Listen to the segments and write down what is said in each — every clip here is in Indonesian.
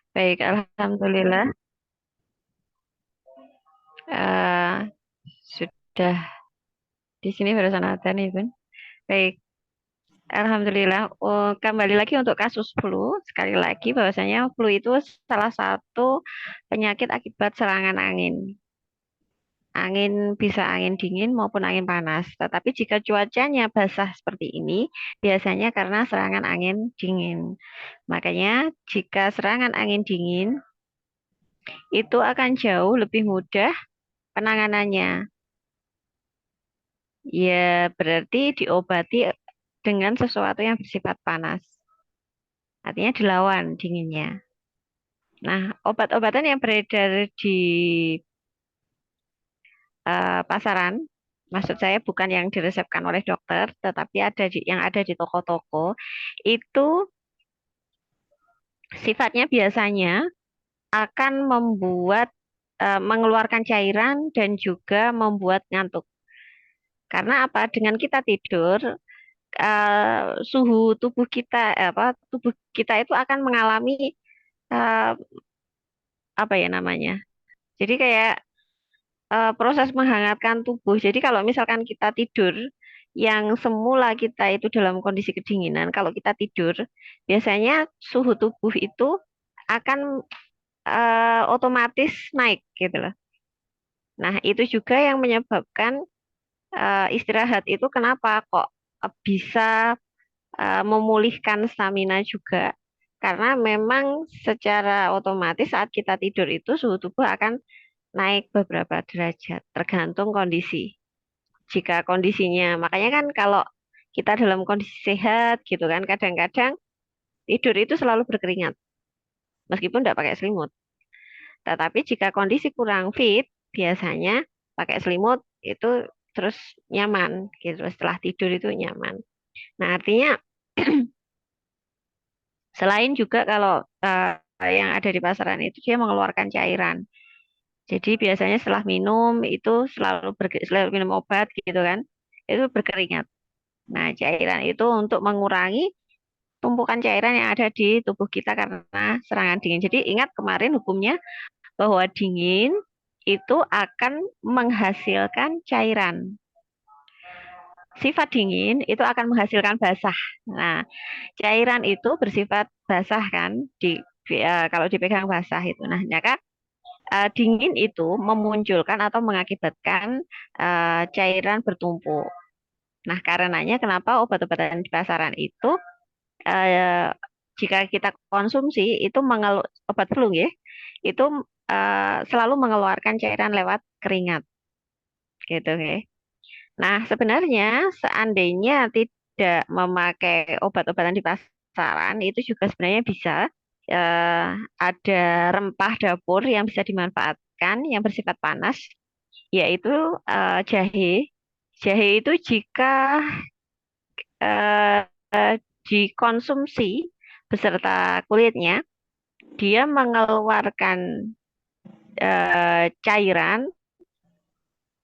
Baik, alhamdulillah. eh sudah di sini barusan ada nih, Bun. Baik, alhamdulillah. Oh, kembali lagi untuk kasus flu. Sekali lagi bahwasanya flu itu salah satu penyakit akibat serangan angin. Angin bisa angin dingin maupun angin panas. Tetapi jika cuacanya basah seperti ini, biasanya karena serangan angin dingin. Makanya jika serangan angin dingin itu akan jauh lebih mudah penanganannya. Ya, berarti diobati dengan sesuatu yang bersifat panas. Artinya dilawan dinginnya. Nah, obat-obatan yang beredar di pasaran, maksud saya bukan yang diresepkan oleh dokter, tetapi yang ada di toko-toko, itu sifatnya biasanya akan mengeluarkan cairan dan juga membuat ngantuk. Karena apa? Dengan kita tidur, suhu tubuh kita, tubuh kita itu akan mengalami eh, apa ya namanya? Jadi kayak proses menghangatkan tubuh. Jadi kalau misalkan kita tidur, yang semula kita itu dalam kondisi kedinginan, kalau kita tidur, biasanya suhu tubuh itu akan otomatis naik gitu loh. Nah, itu juga yang menyebabkan istirahat itu kenapa kok bisa memulihkan stamina juga. Karena memang secara otomatis saat kita tidur itu suhu tubuh akan naik beberapa derajat, tergantung kondisi. Jika kondisinya, makanya kan kalau kita dalam kondisi sehat gitu kan, kadang-kadang tidur itu selalu berkeringat, meskipun tidak pakai selimut. Tetapi jika kondisi kurang fit, biasanya pakai selimut itu terus nyaman gitu. Setelah tidur itu nyaman. Nah, artinya selain juga kalau yang ada di pasaran itu dia mengeluarkan cairan. Jadi biasanya setelah minum itu selalu minum obat gitu kan, itu berkeringat. Nah, cairan itu untuk mengurangi tumpukan cairan yang ada di tubuh kita karena serangan dingin. Jadi ingat kemarin hukumnya bahwa dingin itu akan menghasilkan cairan. Sifat dingin itu akan menghasilkan basah. Nah, cairan itu bersifat basah kan, kalau dipegang basah itu. Nah, maka dingin itu memunculkan atau mengakibatkan cairan bertumpuk. Nah, karenanya kenapa obat-obatan di pasaran itu eh, jika kita konsumsi itu obat flu ya, itu selalu mengeluarkan cairan lewat keringat gitu ya. Nah, sebenarnya seandainya tidak memakai obat-obatan di pasaran itu juga sebenarnya bisa eh, ada rempah dapur yang bisa dimanfaatkan yang bersifat panas yaitu jahe. Jahe itu jika eh, dikonsumsi beserta kulitnya, dia mengeluarkan cairan.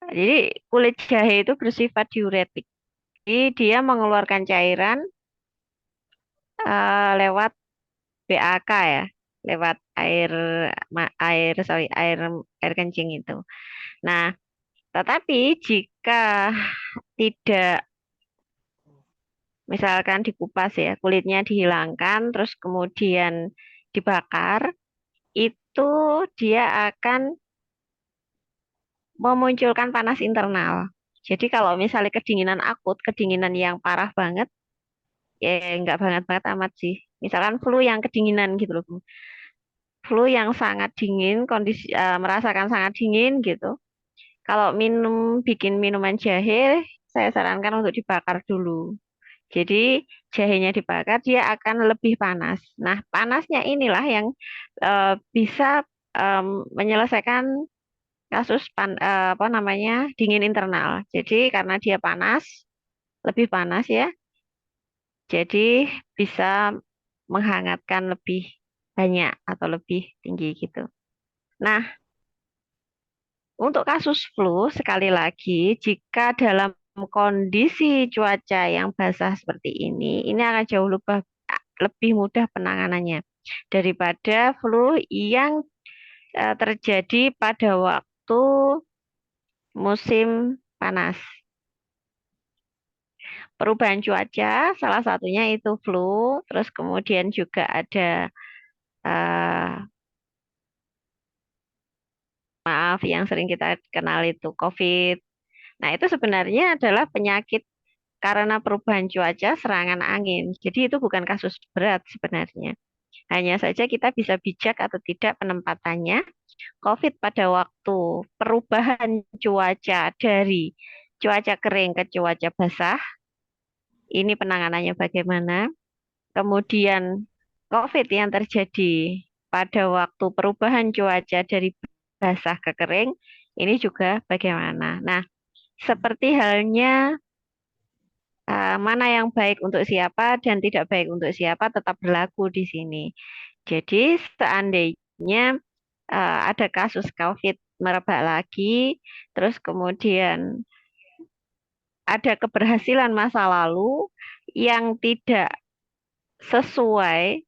Jadi kulit jahe itu bersifat diuretik. Jadi dia mengeluarkan cairan lewat BAK ya, lewat air kencing itu. Nah, tetapi jika tidak misalkan dikupas ya, kulitnya dihilangkan, terus kemudian dibakar, itu dia akan memunculkan panas internal. Jadi kalau misalnya kedinginan akut, kedinginan yang parah banget, ya nggak banget-banget amat sih. Misalkan flu yang kedinginan gitu loh, Bu. Flu yang sangat dingin, merasakan sangat dingin gitu. Kalau bikin minuman jahe, saya sarankan untuk dibakar dulu. Jadi jahenya dibakar, dia akan lebih panas. Nah, panasnya inilah yang bisa menyelesaikan kasus apa namanya dingin internal. Jadi karena dia panas, lebih panas ya, jadi bisa menghangatkan lebih banyak atau lebih tinggi gitu. Nah, untuk kasus flu sekali lagi, jika dalam kondisi cuaca yang basah seperti ini akan jauh lebih mudah penanganannya. daripada flu yang terjadi pada waktu musim panas. Perubahan cuaca, salah satunya itu flu, terus kemudian juga ada eh, maaf yang sering kita kenal itu COVID. Nah, itu sebenarnya adalah penyakit karena perubahan cuaca serangan angin. Jadi itu bukan kasus berat sebenarnya. Hanya saja kita bisa bijak atau tidak penempatannya. COVID pada waktu perubahan cuaca dari cuaca kering ke cuaca basah, ini penanganannya bagaimana? Kemudian COVID yang terjadi pada waktu perubahan cuaca dari basah ke kering, ini juga bagaimana? Nah, seperti halnya mana yang baik untuk siapa dan tidak baik untuk siapa tetap berlaku di sini. Jadi seandainya ada kasus COVID merebak lagi, terus kemudian ada keberhasilan masa lalu yang tidak sesuai,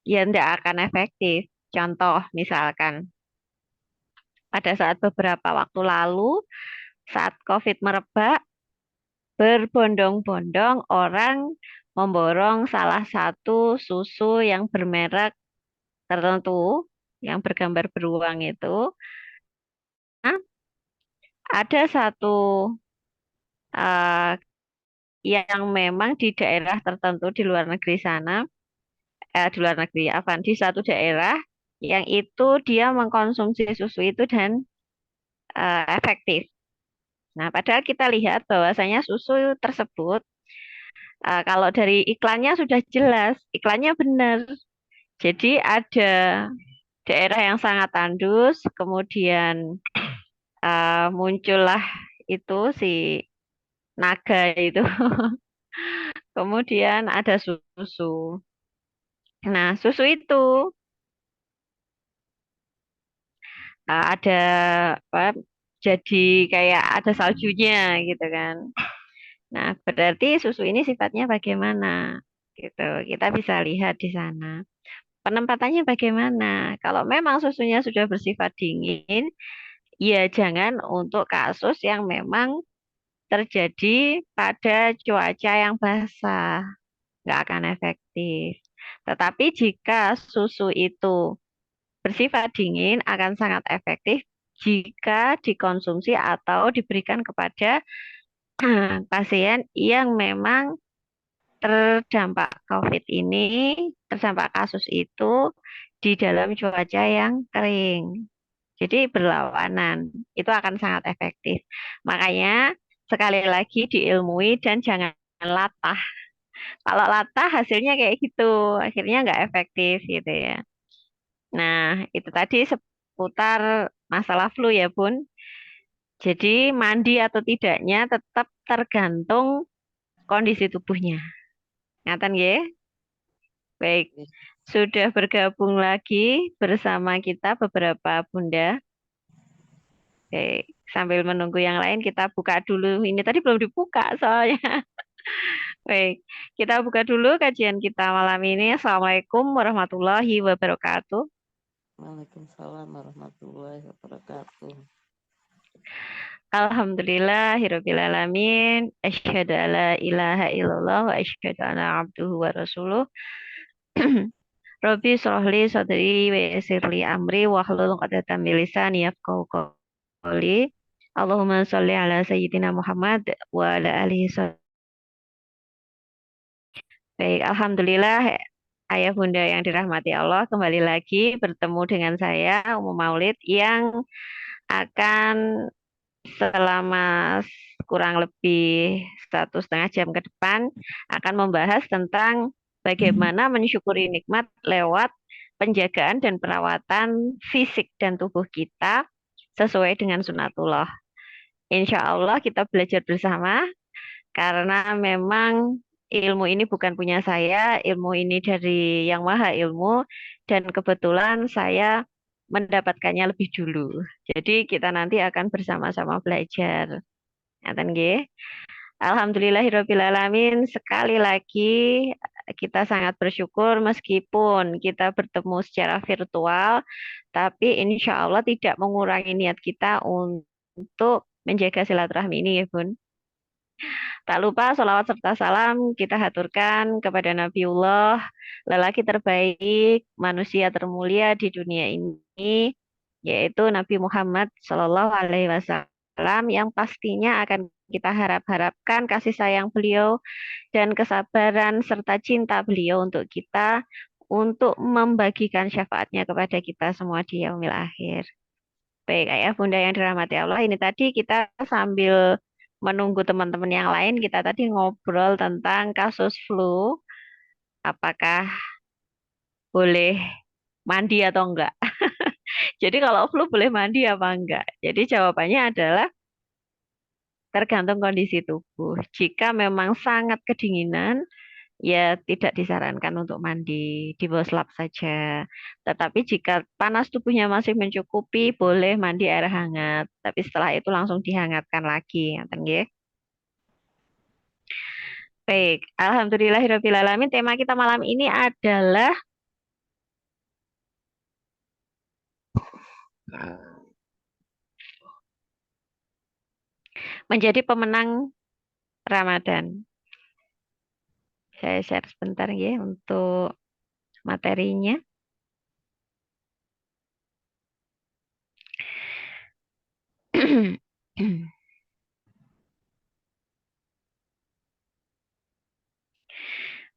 ya tidak akan efektif. Contoh misalkan pada saat beberapa waktu lalu, saat COVID merebak, berbondong-bondong orang memborong salah satu susu yang bermerek tertentu, yang bergambar beruang itu. Nah, ada satu eh, yang memang di daerah tertentu di luar negeri sana, di luar negeri, apa, di satu daerah yang itu dia mengkonsumsi susu itu dan efektif. Nah, padahal kita lihat bahwasanya susu tersebut, kalau dari iklannya sudah jelas, iklannya benar. Jadi ada daerah yang sangat tandus, kemudian muncullah itu si naga itu, kemudian ada susu. Nah, susu itu ada apa? Jadi kayak ada saljunya gitu kan. Nah, berarti susu ini sifatnya bagaimana? Gitu. Kita bisa lihat di sana. Penempatannya bagaimana? Kalau memang susunya sudah bersifat dingin, ya jangan untuk kasus yang memang terjadi pada cuaca yang basah, nggak akan efektif. Tetapi jika susu itu bersifat dingin, akan sangat efektif jika dikonsumsi atau diberikan kepada pasien yang memang terdampak COVID ini, terdampak kasus itu di dalam cuaca yang kering. Jadi berlawanan, itu akan sangat efektif. Makanya sekali lagi diilmui dan jangan latah. Kalau latah hasilnya kayak gitu, akhirnya nggak efektif gitu ya. Nah, itu tadi seputar masalah flu ya, Bun. Jadi mandi atau tidaknya tetap tergantung kondisi tubuhnya. Ngaten ya? Baik, sudah bergabung lagi bersama kita beberapa bunda. Oke, sambil menunggu yang lain kita buka dulu. Ini tadi belum dibuka soalnya. Baik, kita buka dulu kajian kita malam ini. Assalamualaikum warahmatullahi wabarakatuh. Waalaikumsalam warahmatullahi wabarakatuh. Alhamdulillahirabbil alamin. Asyhadu alla ilaha illallah wa asyhadu anna abduhu wa rasuluh. Rabbi shrahli sadri wa yassirli amri wahlul 'uqdatam min lisani yafqahu qawli. Allahumma sholli ala sayyidina Muhammad wa ala alihi. Baik, alhamdulillah Ayah Bunda yang dirahmati Allah, kembali lagi bertemu dengan saya Umu Maulid yang akan selama kurang lebih 1,5 jam ke depan akan membahas tentang bagaimana mensyukuri nikmat lewat penjagaan dan perawatan fisik dan tubuh kita sesuai dengan sunatullah. Insya Allah kita belajar bersama karena memang ilmu ini bukan punya saya, ilmu ini dari Yang Maha Ilmu, dan kebetulan saya mendapatkannya lebih dulu. Jadi kita nanti akan bersama-sama belajar. Ngaten nggih. Alhamdulillahirabbil alamin. Sekali lagi kita sangat bersyukur meskipun kita bertemu secara virtual, tapi insya Allah tidak mengurangi niat kita untuk menjaga silaturahmi ini ya Bun. Tak lupa sholawat serta salam kita haturkan kepada Nabiullah, lelaki terbaik, manusia termulia di dunia ini, yaitu Nabi Muhammad Shallallahu Alaihi Wasallam yang pastinya akan kita harapkan kasih sayang beliau dan kesabaran serta cinta beliau untuk kita untuk membagikan syafaatnya kepada kita semua di yaumil akhir. Baik, ayah bunda yang dirahmati Allah, ini tadi kita sambil menunggu teman-teman yang lain, kita tadi ngobrol tentang kasus flu, apakah boleh mandi atau enggak. Jadi kalau flu boleh mandi apa enggak? Jadi jawabannya adalah tergantung kondisi tubuh. Jika memang sangat kedinginan, ya tidak disarankan untuk mandi, di bawah selap saja. Tetapi jika panas tubuhnya masih mencukupi, boleh mandi air hangat. Tapi setelah itu langsung dihangatkan lagi. Ngaten nggih. Baik, alhamdulillahirrahmanirrahim. Tema kita malam ini adalah menjadi pemenang Ramadan. Saya share sebentar ya untuk materinya.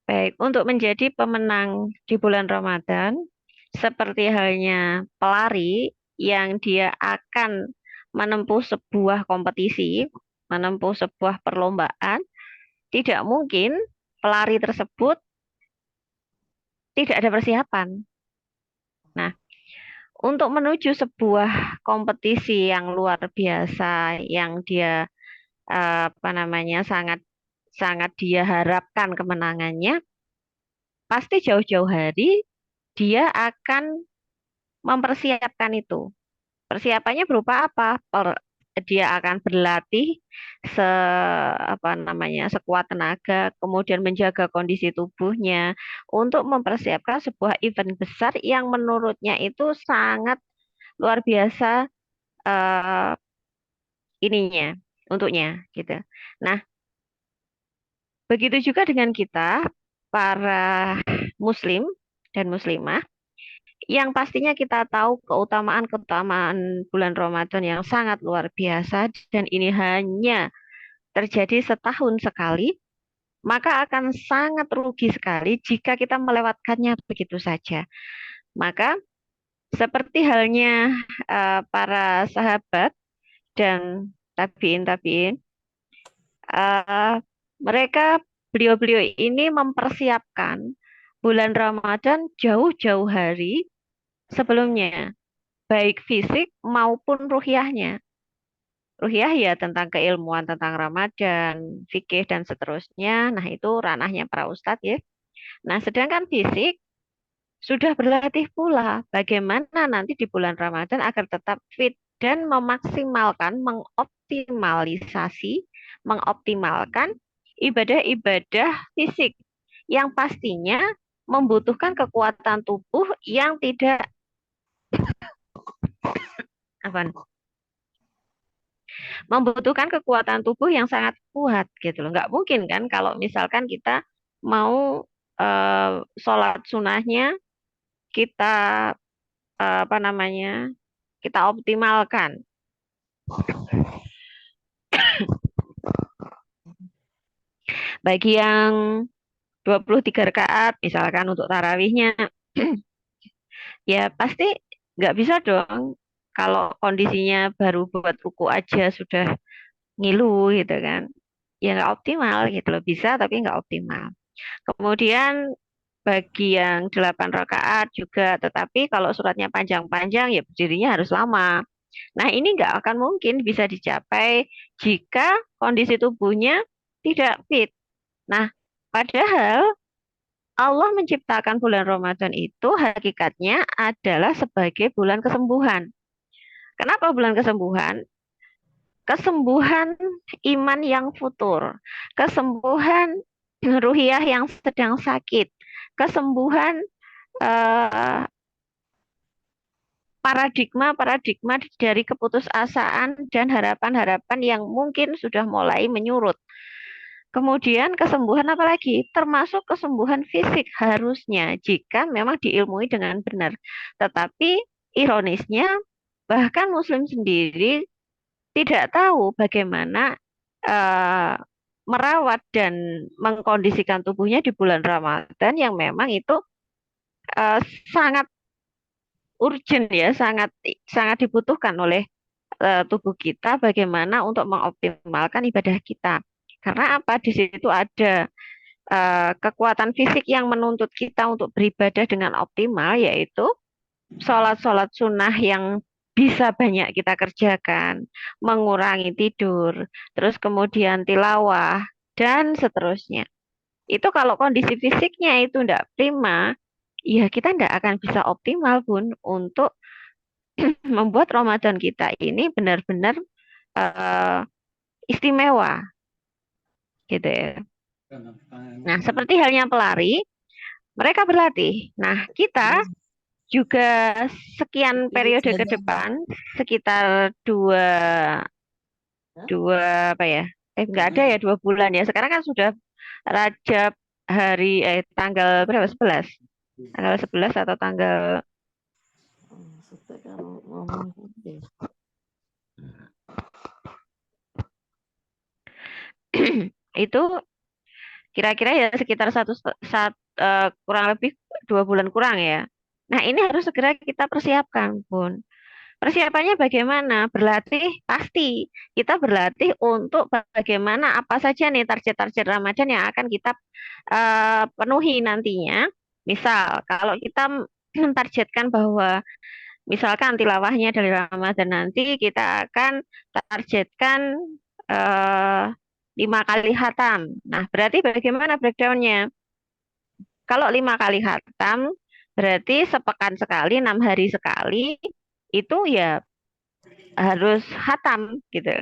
Baik, untuk menjadi pemenang di bulan Ramadan, seperti halnya pelari yang dia akan menempuh sebuah kompetisi, menempuh sebuah perlombaan, tidak mungkin pelari tersebut tidak ada persiapan. Nah, untuk menuju sebuah kompetisi yang luar biasa, yang dia apa namanya sangat sangat dia harapkan kemenangannya, pasti jauh-jauh hari dia akan mempersiapkan itu. Persiapannya berupa apa? Dia akan berlatih se apa namanya sekuat tenaga, kemudian menjaga kondisi tubuhnya untuk mempersiapkan sebuah event besar yang menurutnya itu sangat luar biasa eh, ininya untuknya gitu. Nah, begitu juga dengan kita para muslim dan muslimah yang pastinya kita tahu keutamaan-keutamaan bulan Ramadan yang sangat luar biasa dan ini hanya terjadi setahun sekali, maka akan sangat rugi sekali jika kita melewatkannya begitu saja. Maka seperti halnya para sahabat dan tabiin-tabiin, eh, mereka beliau-beliau ini mempersiapkan bulan Ramadan jauh-jauh hari sebelumnya, baik fisik maupun ruhiyahnya. Ruhiyah ya tentang keilmuan tentang Ramadan, fikih dan seterusnya. Nah, itu ranahnya para ustadz ya. Nah, sedangkan fisik sudah berlatih pula bagaimana nanti di bulan Ramadan agar tetap fit dan memaksimalkan, mengoptimalkan ibadah-ibadah fisik yang pastinya membutuhkan kekuatan tubuh yang tidak apa membutuhkan kekuatan tubuh yang sangat kuat gitu loh. Nggak mungkin kan kalau misalkan kita mau sholat sunahnya kita apa namanya kita optimalkan. Bagi yang 23 rakaat misalkan untuk tarawihnya ya pasti nggak bisa dong kalau kondisinya baru buat ruku aja sudah ngilu gitu kan. Ya nggak optimal gitu loh. Bisa tapi nggak optimal. Kemudian bagi yang 8 rakaat juga, tetapi kalau suratnya panjang-panjang ya berdirinya harus lama. Nah, ini nggak akan mungkin bisa dicapai jika kondisi tubuhnya tidak fit. Nah, padahal Allah menciptakan bulan Ramadan itu hakikatnya adalah sebagai bulan kesembuhan. Kenapa bulan kesembuhan? Kesembuhan iman yang futur, kesembuhan ruhiyah yang sedang sakit, kesembuhan eh, paradigma-paradigma dari keputusasaan dan harapan-harapan yang mungkin sudah mulai menyurut. Kemudian kesembuhan apalagi? Termasuk kesembuhan fisik harusnya jika memang diilmui dengan benar. Tetapi ironisnya bahkan Muslim sendiri tidak tahu bagaimana eh, merawat dan mengkondisikan tubuhnya di bulan Ramadan yang memang itu eh, sangat urgent ya, sangat sangat dibutuhkan oleh tubuh kita bagaimana untuk mengoptimalkan ibadah kita. Karena apa? Di situ ada kekuatan fisik yang menuntut kita untuk beribadah dengan optimal, yaitu sholat-sholat sunnah yang bisa banyak kita kerjakan, mengurangi tidur, terus kemudian tilawah, dan seterusnya. Itu kalau kondisi fisiknya itu tidak prima, ya kita tidak akan bisa optimal Bun untuk membuat Ramadan kita ini benar-benar uh, istimewa gitu ya. Nah, seperti halnya pelari, mereka berlatih. Nah, kita juga sekian periode ke depan, sekitar dua apa ya? Nggak ada ya 2 bulan ya. Sekarang kan sudah Rajab hari tanggal berapa? 11. Tanggal 11 atau tanggal Maksudnya kan ngomong itu kira-kira ya sekitar kurang lebih 2 bulan kurang ya. Nah, ini harus segera kita persiapkan, Bun. Persiapannya bagaimana? Berlatih pasti. Kita berlatih untuk bagaimana apa saja nih target-target Ramadan yang akan kita penuhi nantinya. Misal, kalau kita mentargetkan bahwa misalkan tilawahnya dari Ramadan nanti kita akan targetkan eh, 5 kali khatam. Nah, berarti bagaimana breakdownnya? Kalau 5 kali khatam, berarti sepekan sekali, 6 hari sekali, itu ya harus khatam gitu.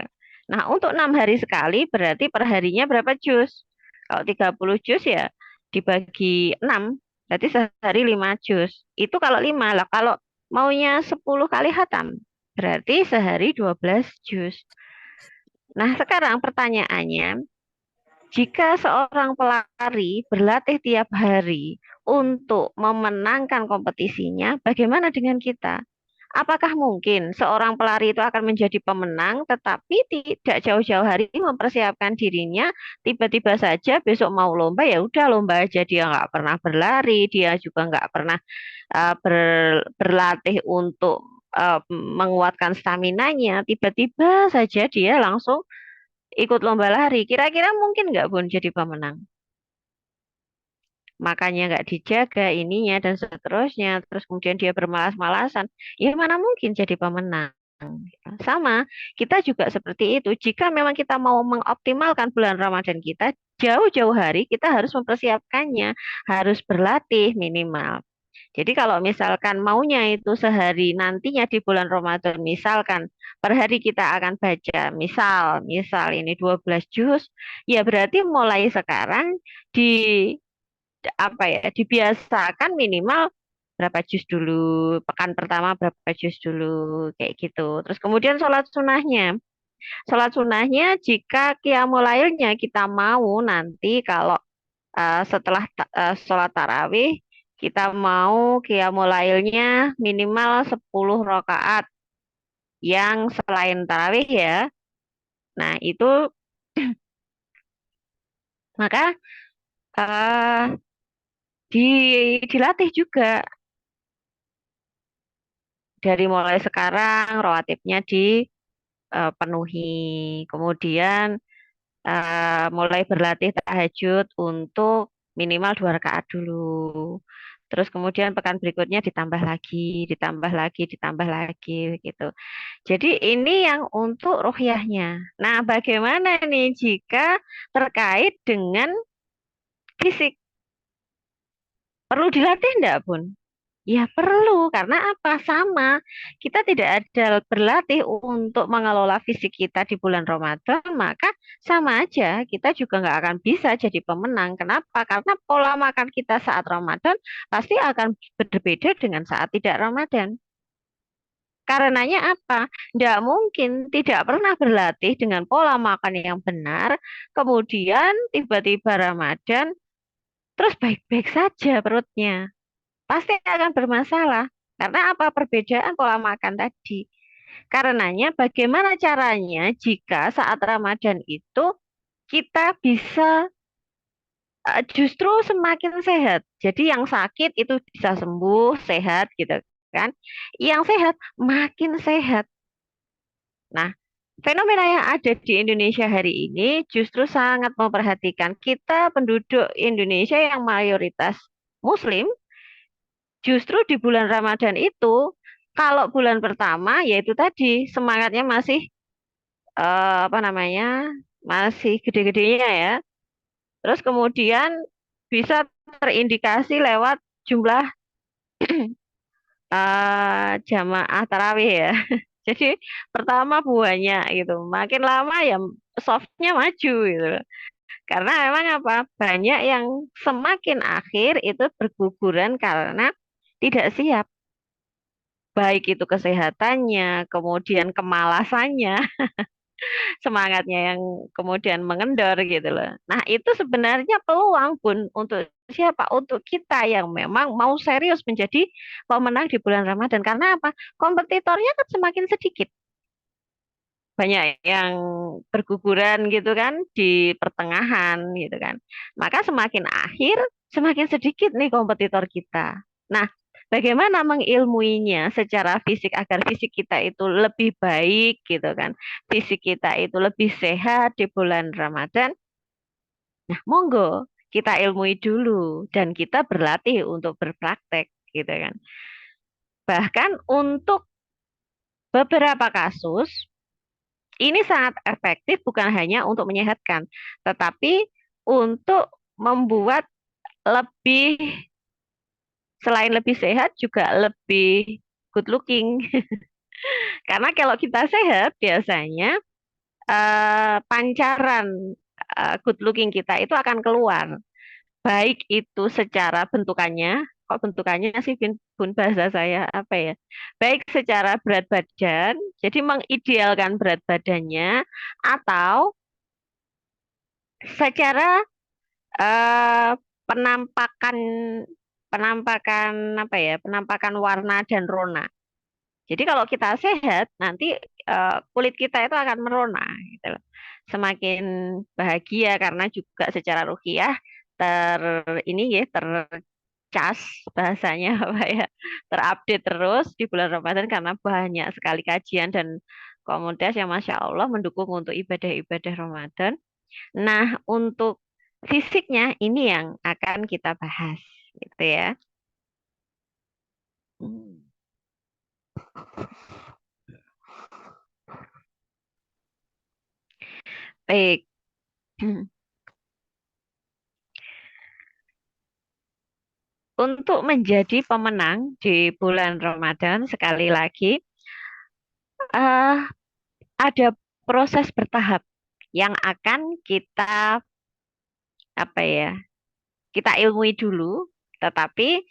Nah, untuk 6 hari sekali berarti perharinya berapa juz? Kalau 30 juz ya dibagi 6, berarti sehari 5 juz. Itu kalau 5 lah. Kalau maunya 10 kali khatam, berarti sehari 12 juz. Nah, sekarang pertanyaannya, jika seorang pelari berlatih tiap hari untuk memenangkan kompetisinya, bagaimana dengan kita? Apakah mungkin seorang pelari itu akan menjadi pemenang, tetapi tidak jauh-jauh hari mempersiapkan dirinya, tiba-tiba saja besok mau lomba, ya udah lomba aja, dia nggak pernah berlari, dia juga nggak pernah berlatih untuk menguatkan staminanya, tiba-tiba saja dia langsung ikut lomba lari. Kira-kira mungkin nggak Bun jadi pemenang? Makanya nggak dijaga ininya dan seterusnya, terus kemudian dia bermalas-malasan, ya mana mungkin jadi pemenang. Sama, kita juga seperti itu. Jika memang kita mau mengoptimalkan bulan Ramadan kita, jauh-jauh hari kita harus mempersiapkannya, harus berlatih minimal. Jadi kalau misalkan maunya itu sehari nantinya di bulan Ramadan, misalkan per hari kita akan baca, misal ini 12 juz, ya berarti mulai sekarang di apa ya dibiasakan minimal berapa juz dulu, pekan pertama berapa juz dulu, kayak gitu. Terus kemudian sholat sunnahnya jika qiyamul lailnya kita mau nanti kalau setelah sholat tarawih kita mau qiyamul lailnya minimal 10 rakaat yang selain tarawih ya. Nah itu maka eh, dilatih juga dari mulai sekarang rawatibnya dipenuhi. Kemudian mulai berlatih tahajud untuk minimal 2 rakaat dulu. Terus kemudian pekan berikutnya ditambah lagi, ditambah lagi gitu. Jadi ini yang untuk ruhyahnya. Nah, bagaimana nih jika terkait dengan fisik? Perlu dilatih enggak, Bun? Ya perlu, karena apa? Sama, kita tidak ada berlatih untuk mengelola fisik kita di bulan Ramadan, maka sama aja, kita juga nggak akan bisa jadi pemenang. Kenapa? Karena pola makan kita saat Ramadan pasti akan berbeda dengan saat tidak Ramadan. Karenanya apa? Tidak mungkin tidak pernah berlatih dengan pola makan yang benar, kemudian tiba-tiba Ramadan, terus baik-baik saja perutnya. Pasti akan bermasalah. Karena apa? Perbedaan pola makan tadi. Karenanya bagaimana caranya jika saat Ramadan itu kita bisa justru semakin sehat. Jadi yang sakit itu bisa sembuh, sehat gitu kan. Yang sehat makin sehat. Nah, fenomena yang ada di Indonesia hari ini justru sangat memperhatikan kita penduduk Indonesia yang mayoritas Muslim. Justru di bulan Ramadan itu, kalau bulan pertama yaitu tadi semangatnya masih apa namanya, masih gede-gedenya ya. Terus kemudian bisa terindikasi lewat jumlah jamaah tarawih ya. Jadi pertama banyak gitu, makin lama ya softnya maju gitu. Karena memang apa, banyak yang semakin akhir itu berguguran karena tidak siap, baik itu kesehatannya, kemudian kemalasannya, semangatnya yang kemudian mengendor gitu loh. Nah, itu sebenarnya peluang Bun untuk siapa? Untuk kita yang memang mau serius menjadi pemenang di bulan Ramadan. Karena apa? Kompetitornya kan semakin sedikit. Banyak yang berguguran gitu kan di pertengahan gitu kan. Maka semakin akhir, semakin sedikit nih kompetitor kita. Nah, bagaimana mengilmuinya secara fisik agar fisik kita itu lebih baik gitu kan. Fisik kita itu lebih sehat di bulan Ramadan. Nah, monggo kita ilmui dulu dan kita berlatih untuk berpraktek gitu kan. Bahkan untuk beberapa kasus ini sangat efektif bukan hanya untuk menyehatkan, tetapi untuk membuat lebih, selain lebih sehat juga lebih good looking. Karena kalau kita sehat biasanya pancaran good looking kita itu akan keluar. Baik itu secara bentukannya, kok bentukannya sih Bun, bahasa saya apa ya? Baik secara berat badan, jadi mengidealkan berat badannya, atau secara eh, penampakan penampakan apa ya? Penampakan warna dan rona. Jadi kalau kita sehat, nanti kulit kita itu akan merona gitu loh. Semakin bahagia karena juga secara ruhiyah ter ini ya tercas bahasanya apa ya? Terupdate terus di bulan Ramadan karena banyak sekali kajian dan komunitas yang Masya Allah mendukung untuk ibadah-ibadah Ramadan. Nah, untuk fisiknya ini yang akan kita bahas, gitu ya. Hmm. Baik. Untuk menjadi pemenang di bulan Ramadan, sekali lagi, eh, ada proses bertahap yang akan kita apa ya? Kita ilmui dulu, tetapi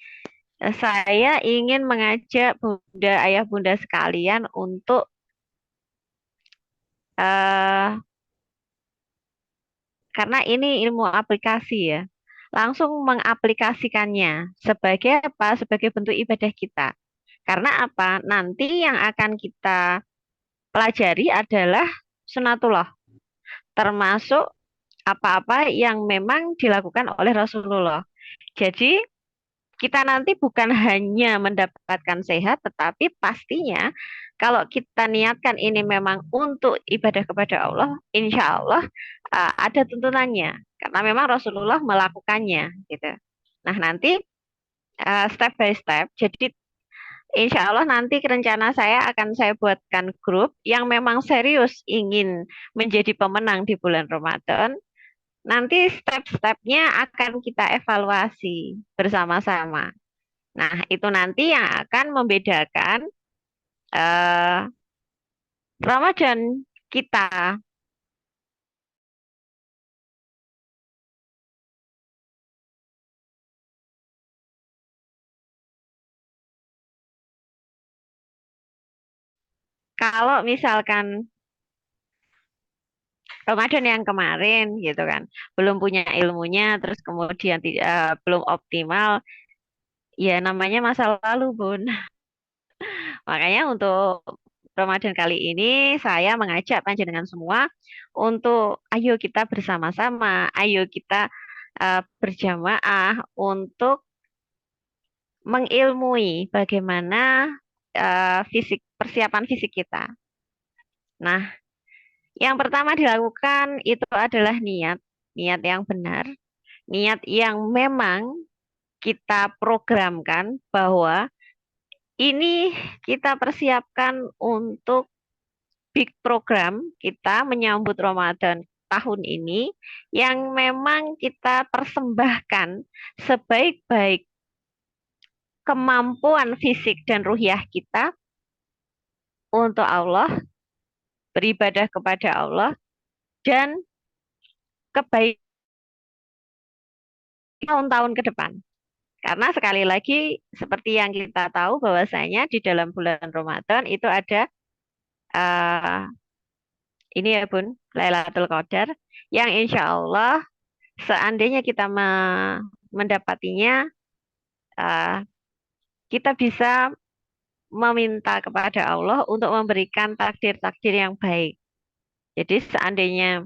saya ingin mengajak Bunda, Ayah Bunda sekalian untuk eh, karena ini ilmu aplikasi ya. Langsung mengaplikasikannya sebagai apa? Sebagai bentuk ibadah kita. Karena apa? Nanti yang akan kita pelajari adalah sunatullah, termasuk apa-apa yang memang dilakukan oleh Rasulullah. Jadi kita nanti bukan hanya mendapatkan sehat, tetapi pastinya kalau kita niatkan ini memang untuk ibadah kepada Allah, insya Allah ada tuntunannya. Karena memang Rasulullah melakukannya, gitu. Nah nanti step by step. Jadi insya Allah nanti rencana saya akan saya buatkan grup yang memang serius ingin menjadi pemenang di bulan Ramadan. Nanti step-stepnya akan kita evaluasi bersama-sama. Nah, itu nanti yang akan membedakan eh, Ramadan kita. Kalau misalkan Ramadan yang kemarin gitu kan, belum punya ilmunya, terus kemudian belum optimal, ya namanya masa lalu, Bun. Makanya untuk Ramadan kali ini saya mengajak panjenengan semua untuk ayo kita bersama-sama, ayo kita berjamaah untuk mengilmui bagaimana persiapan fisik kita. Nah, yang pertama dilakukan itu adalah niat, niat yang benar, niat yang memang kita programkan bahwa ini kita persiapkan untuk big program kita menyambut Ramadan tahun ini yang memang kita persembahkan sebaik-baik kemampuan fisik dan ruhiah kita untuk Allah, beribadah kepada Allah, dan kebaikan tahun-tahun ke depan. Karena sekali lagi, seperti yang kita tahu bahwasanya di dalam bulan Ramadan itu ada eh, ini ya Bun, Lailatul Qadar, yang insya Allah seandainya kita mendapatinya, eh, kita bisa meminta kepada Allah untuk memberikan takdir-takdir yang baik. Jadi seandainya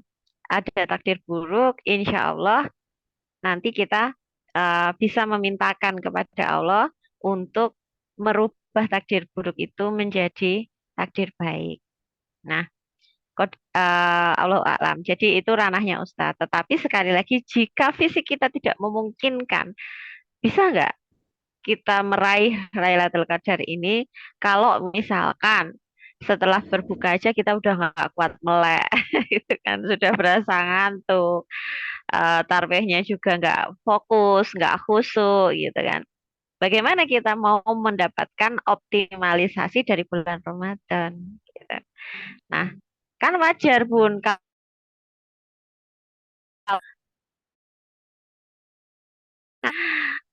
ada takdir buruk, insya Allah nanti kita bisa memintakan kepada Allah untuk merubah takdir buruk itu menjadi takdir baik. Nah, Allah alam. Jadi itu ranahnya Ustadz. Tetapi sekali lagi, jika fisik kita tidak memungkinkan, bisa nggak kita meraih Lailatul Qadar ini kalau misalkan setelah berbuka aja kita udah nggak kuat melek, gitu kan, sudah berasa ngantuk, tarwihnya juga nggak fokus, nggak khusyuk, gitu kan. Bagaimana kita mau mendapatkan optimalisasi dari bulan Ramadan? Gitu. Nah, kan wajar Bun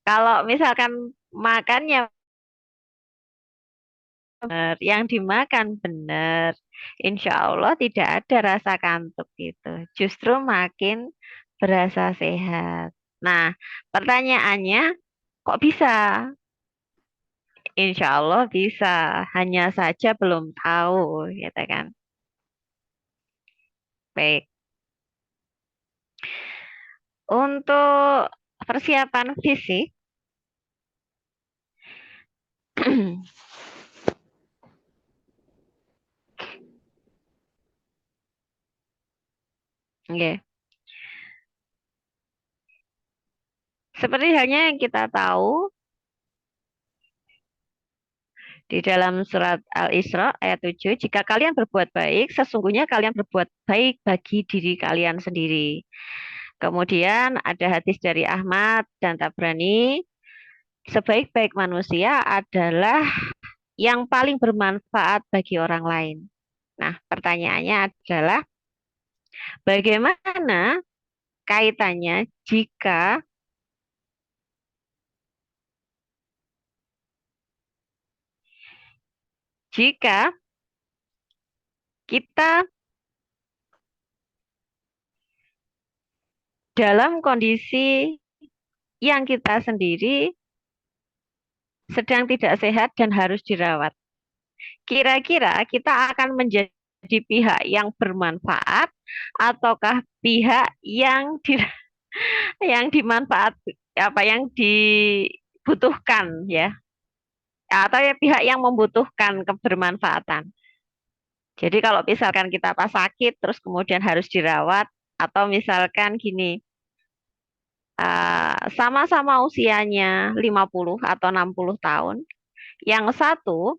kalau misalkan makannya benar, yang dimakan benar, insya Allah tidak ada rasa kantuk gitu. Justru makin berasa sehat. Nah, pertanyaannya, kok bisa? Insya Allah bisa, hanya saja belum tahu, gitu kan. Baik, untuk persiapan fisik, Nggih. Seperti halnya yang kita tahu di dalam surat Al-Isra ayat 7, jika kalian berbuat baik, sesungguhnya kalian berbuat baik bagi diri kalian sendiri. Kemudian ada hadis dari Ahmad dan Tabrani, sebaik-baik manusia adalah yang paling bermanfaat bagi orang lain. Nah, pertanyaannya adalah bagaimana kaitannya jika kita dalam kondisi yang kita sendiri sedang tidak sehat dan harus dirawat. Kira-kira kita akan menjadi pihak yang bermanfaat ataukah pihak yang yang dimanfaat apa yang dibutuhkan ya, atau ya pihak yang membutuhkan kebermanfaatan. Jadi kalau misalkan kita pas sakit terus kemudian harus dirawat, atau misalkan gini, sama-sama usianya 50 atau 60 tahun, yang satu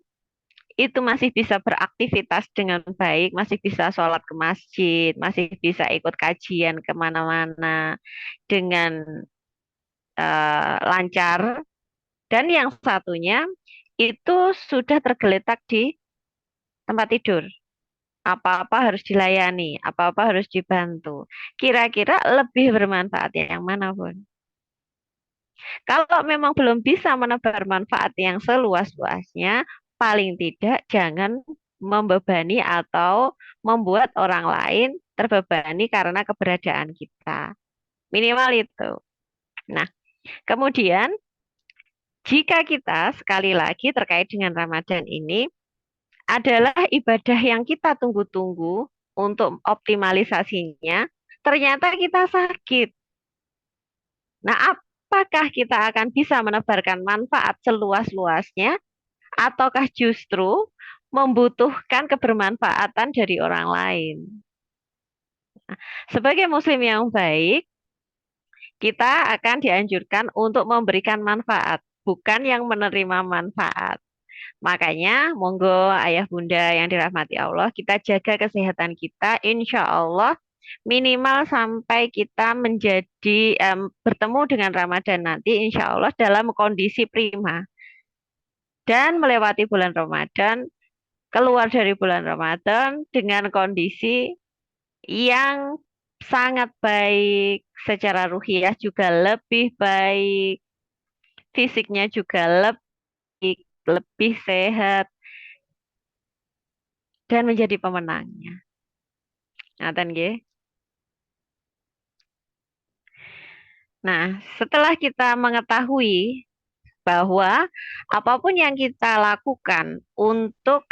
itu masih bisa beraktivitas dengan baik, masih bisa sholat ke masjid, masih bisa ikut kajian kemana-mana dengan lancar. Dan yang satunya itu sudah tergeletak di tempat tidur. Apa-apa harus dilayani, apa-apa harus dibantu. Kira-kira lebih bermanfaat yang mana, Bun? Kalau memang belum bisa menebar manfaat yang seluas-luasnya, paling tidak jangan membebani atau membuat orang lain terbebani karena keberadaan kita. Minimal itu. Nah, kemudian jika kita sekali lagi terkait dengan Ramadan ini adalah ibadah yang kita tunggu-tunggu untuk optimalisasinya, ternyata kita sakit. Nah, apakah kita akan bisa menebarkan manfaat seluas-luasnya ataukah justru membutuhkan kebermanfaatan dari orang lain? Sebagai muslim yang baik, kita akan dianjurkan untuk memberikan manfaat, bukan yang menerima manfaat. Makanya, monggo ayah bunda yang dirahmati Allah, kita jaga kesehatan kita, insya Allah minimal sampai kita bertemu dengan Ramadan nanti, insya Allah dalam kondisi prima. Dan melewati bulan Ramadan, keluar dari bulan Ramadan dengan kondisi yang sangat baik, secara ruhiyah juga lebih baik, fisiknya juga lebih sehat, dan menjadi pemenangnya. Ngaten nggih. Nah, setelah kita mengetahui bahwa apapun yang kita lakukan untuk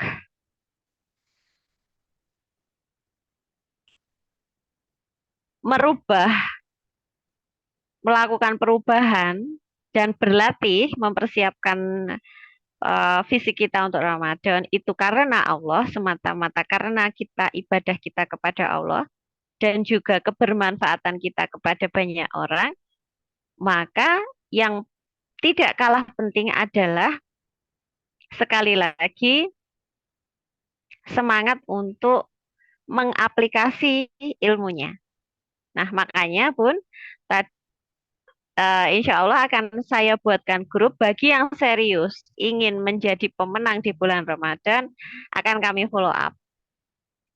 merubah, melakukan perubahan dan berlatih mempersiapkan fisik kita untuk Ramadan itu karena Allah, semata-mata karena kita ibadah kita kepada Allah dan juga kebermanfaatan kita kepada banyak orang, maka yang tidak kalah penting adalah sekali lagi semangat untuk mengaplikasi ilmunya. Nah, makanya Bun, insya Allah akan saya buatkan grup bagi yang serius ingin menjadi pemenang di bulan Ramadan, akan kami follow up.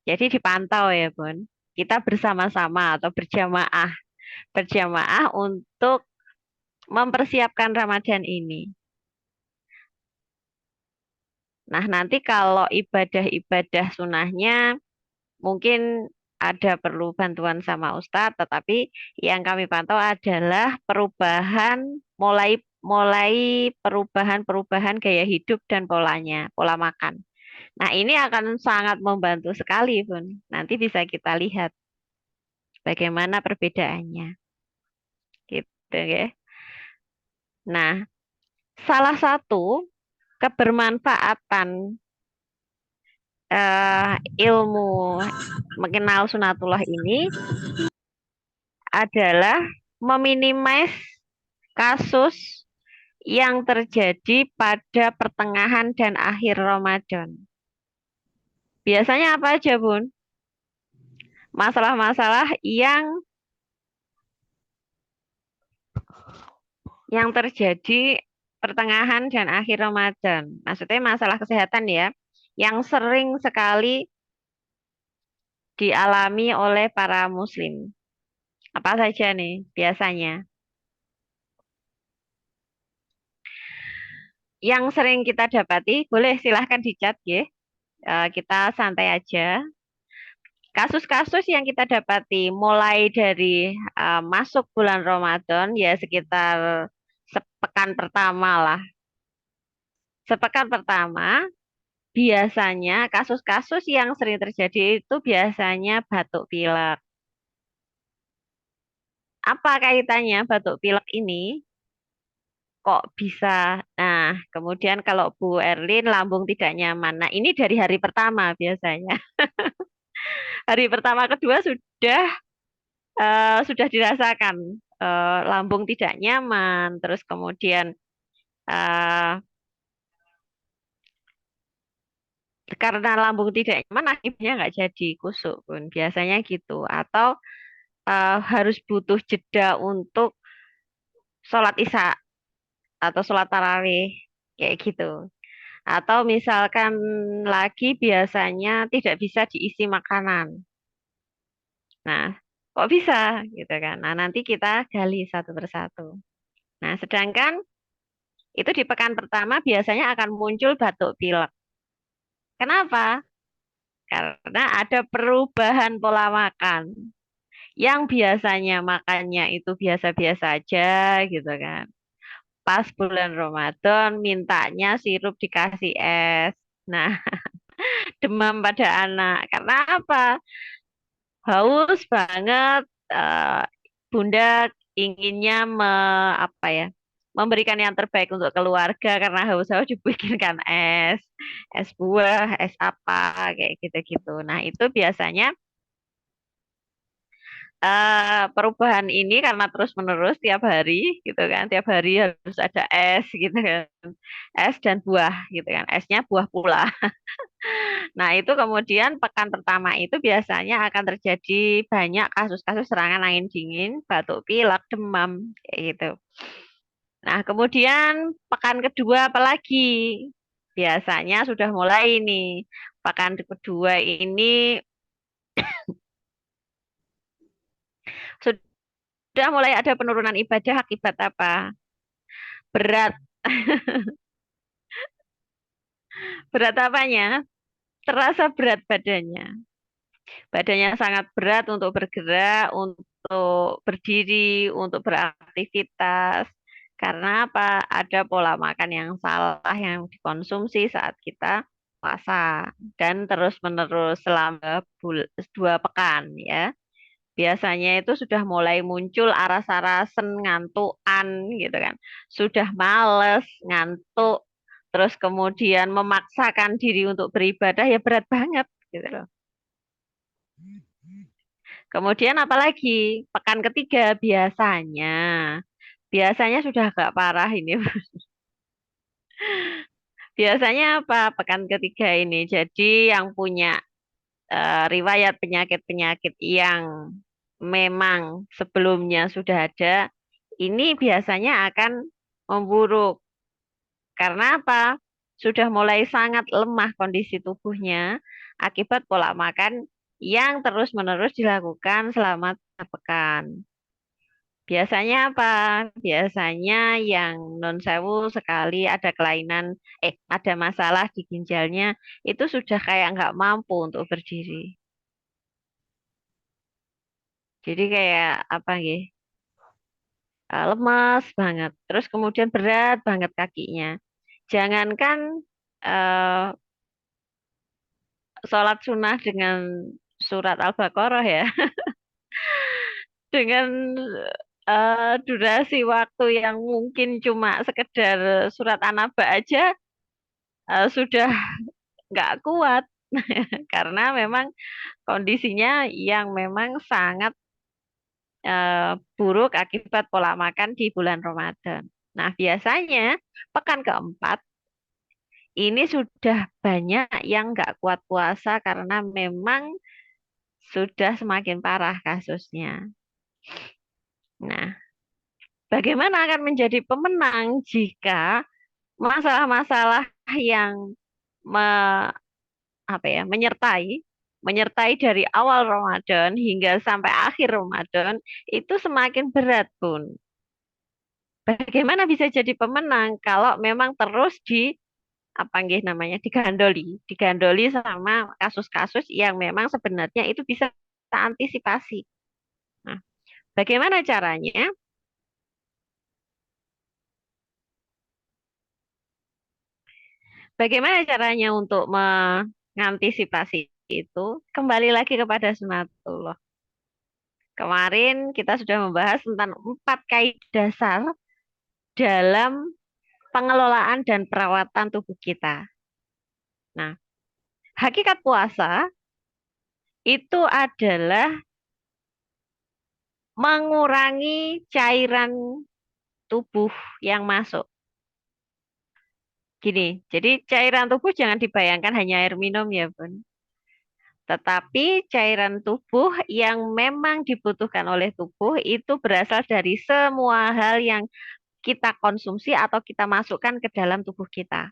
Jadi dipantau ya Bun. Kita bersama-sama atau berjamaah, berjamaah untuk mempersiapkan Ramadan ini. Nah, nanti kalau ibadah-ibadah sunahnya mungkin ada perlu bantuan sama Ustadz, tetapi yang kami pantau adalah perubahan mulai mulai perubahan-perubahan gaya hidup dan polanya, pola makan. Nah, ini akan sangat membantu sekali, Bun. Nanti bisa kita lihat bagaimana perbedaannya. Gitu ya. Nah, salah satu kebermanfaatan ilmu mengenal sunatullah ini adalah meminimais kasus yang terjadi pada pertengahan dan akhir Ramadan. Biasanya apa aja, Bun? Masalah-masalah yang terjadi pertengahan dan akhir Ramadan. Maksudnya masalah kesehatan ya, yang sering sekali dialami oleh para muslim. Apa saja nih biasanya? Yang sering kita dapati, boleh silahkan dicat ya. Kita santai aja. Kasus-kasus yang kita dapati mulai dari masuk bulan Ramadan ya sekitar sepekan pertama lah. Sepekan pertama biasanya kasus-kasus yang sering terjadi itu biasanya batuk pilek. Apa kaitannya batuk pilek ini? Kok bisa? Nah, kemudian kalau Bu Erlin lambung tidak nyaman. Nah, ini dari hari pertama biasanya. Hari pertama kedua sudah dirasakan lambung tidak nyaman, terus kemudian eh, karena lambung tidak nyaman akhirnya nggak jadi kusuk pun biasanya gitu, atau harus butuh jeda untuk sholat isya atau sholat tarawih kayak gitu. Atau misalkan lagi biasanya tidak bisa diisi makanan. Nah, kok bisa gitu kan? Nah, nanti kita gali satu persatu. Nah, sedangkan itu di pekan pertama biasanya akan muncul batuk pilek. Kenapa? Karena ada perubahan pola makan. Yang biasanya makannya itu biasa-biasa aja gitu kan. Pas bulan Ramadan mintanya sirup dikasih es. Nah, demam pada anak. Karena apa? Haus banget. eh, Bunda inginnya apa ya? Memberikan yang terbaik untuk keluarga karena haus-haus dibikinkan es buah, es apa kayak gitu-gitu. Nah, itu biasanya perubahan ini karena terus-menerus tiap hari gitu kan, tiap hari harus ada es gitu kan, es dan buah gitu kan, esnya buah pula. Nah itu kemudian pekan pertama itu biasanya akan terjadi banyak kasus-kasus serangan angin dingin, batuk pilek, demam kayak gitu. Nah kemudian pekan kedua apalagi? Biasanya sudah mulai nih, pekan kedua ini sudah mulai ada penurunan ibadah akibat apa? Berat. Berat apanya? Terasa berat badannya. Badannya sangat berat untuk bergerak, untuk berdiri, untuk beraktivitas. Karena apa? Ada pola makan yang salah yang dikonsumsi saat kita puasa dan terus-menerus selama 2 pekan ya. Biasanya itu sudah mulai muncul aras-arasan, ngantukan gitu kan. Sudah males, ngantuk, terus kemudian memaksakan diri untuk beribadah ya berat banget gitu loh. Kemudian apalagi pekan ketiga biasanya sudah agak parah ini. Biasanya apa pekan ketiga ini? Jadi yang punya riwayat penyakit-penyakit yang memang sebelumnya sudah ada, ini biasanya akan memburuk. Karena apa? Sudah mulai sangat lemah kondisi tubuhnya akibat pola makan yang terus-menerus dilakukan selama 3 pekan. Biasanya apa? Biasanya yang non sewu sekali ada kelainan, ada masalah di ginjalnya, itu sudah kayak nggak mampu untuk berdiri. Jadi kayak apa ya? Lemas banget. Terus kemudian berat banget kakinya. Jangankan eh, sholat sunnah dengan surat Al-Baqarah ya, dengan durasi waktu yang mungkin cuma sekedar surat An-Naba aja sudah nggak kuat karena memang kondisinya yang memang sangat buruk akibat pola makan di bulan Ramadan. Nah, biasanya pekan keempat ini sudah banyak yang nggak kuat puasa karena memang sudah semakin parah kasusnya. Nah, bagaimana akan menjadi pemenang jika masalah-masalah yang me- menyertai dari awal Ramadan hingga sampai akhir Ramadan itu semakin berat, Bun. Bagaimana bisa jadi pemenang kalau memang terus apa nggih namanya digandoli sama kasus-kasus yang memang sebenarnya itu bisa kita antisipasi. Nah, bagaimana caranya? Bagaimana caranya untuk mengantisipasi itu? Kembali lagi kepada sunatullah. Kemarin kita sudah membahas tentang 4 kaidah dasar dalam pengelolaan dan perawatan tubuh kita. Nah, hakikat puasa itu adalah mengurangi cairan tubuh yang masuk. Gini, jadi cairan tubuh jangan dibayangkan hanya air minum ya, Bun. Tetapi cairan tubuh yang memang dibutuhkan oleh tubuh itu berasal dari semua hal yang kita konsumsi atau kita masukkan ke dalam tubuh kita.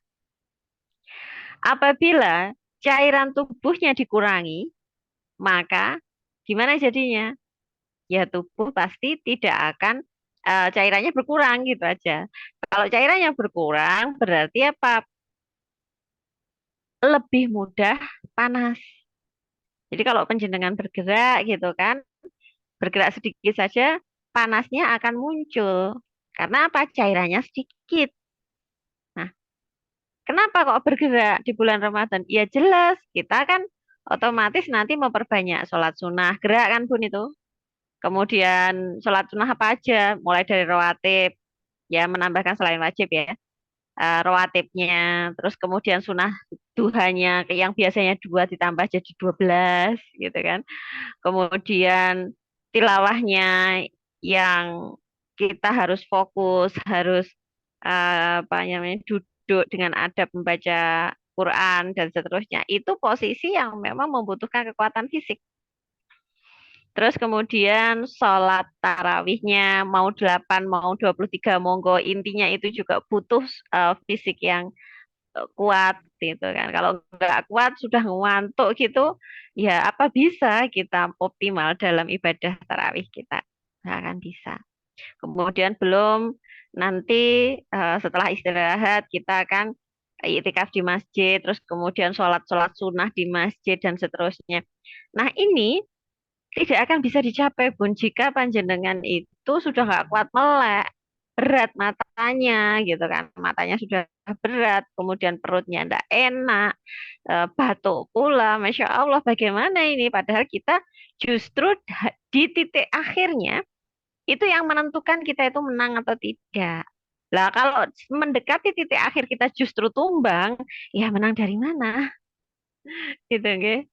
Apabila cairan tubuhnya dikurangi, maka gimana jadinya? Ya tubuh pasti tidak akan cairannya berkurang gitu aja. Kalau cairannya berkurang berarti apa? Lebih mudah panas. Jadi kalau penjenengan bergerak gitu kan, bergerak sedikit saja panasnya akan muncul. Karena apa? Cairannya sedikit. Nah, kenapa kok bergerak di bulan Ramadan? Ya jelas, kita kan otomatis nanti memperbanyak sholat sunnah. Gerak kan Bun itu? Kemudian sholat sunnah apa aja? Mulai dari rawatib, ya menambahkan selain wajib ya. Rawatibnya, terus kemudian sunnah duhanya yang biasanya 2 ditambah jadi 12 gitu kan. Kemudian tilawahnya yang kita harus fokus, harus apa namanya duduk dengan adab membaca Quran dan seterusnya. Itu posisi yang memang membutuhkan kekuatan fisik. Terus kemudian sholat tarawihnya mau 8, mau 23, monggo. Intinya itu juga butuh fisik yang kuat gitu kan. Kalau nggak kuat sudah ngantuk gitu, ya apa bisa kita optimal dalam ibadah tarawih kita? Nggak akan bisa. Kemudian belum nanti setelah istirahat kita akan iktikaf di masjid, terus kemudian sholat-sholat sunnah di masjid dan seterusnya. Nah ini tidak akan bisa dicapai Bun jika panjenengan itu sudah nggak kuat melek, berat matanya gitu kan, matanya sudah berat, kemudian perutnya tidak enak, batuk pula, Masya Allah bagaimana ini, padahal kita justru di titik akhirnya itu yang menentukan kita itu menang atau tidak. Lah kalau mendekati titik akhir kita justru tumbang, ya menang dari mana? Gitu, nggih.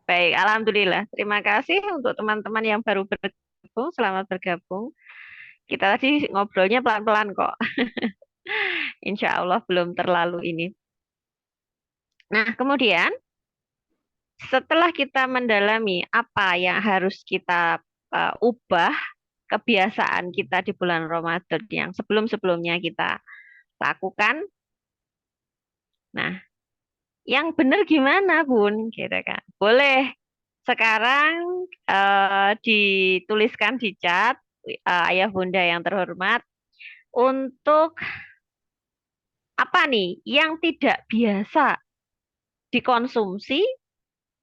Baik, Alhamdulillah. Terima kasih untuk teman-teman yang baru bergabung. Selamat bergabung. Kita tadi ngobrolnya pelan-pelan kok. Insya Allah belum terlalu ini. Nah, kemudian setelah kita mendalami apa yang harus kita ubah kebiasaan kita di bulan Ramadan yang sebelum-sebelumnya kita lakukan. Nah, yang benar gimana, Bun? Gitu kan. Boleh sekarang dituliskan di chat Ayah Bunda yang terhormat untuk apa nih yang tidak biasa dikonsumsi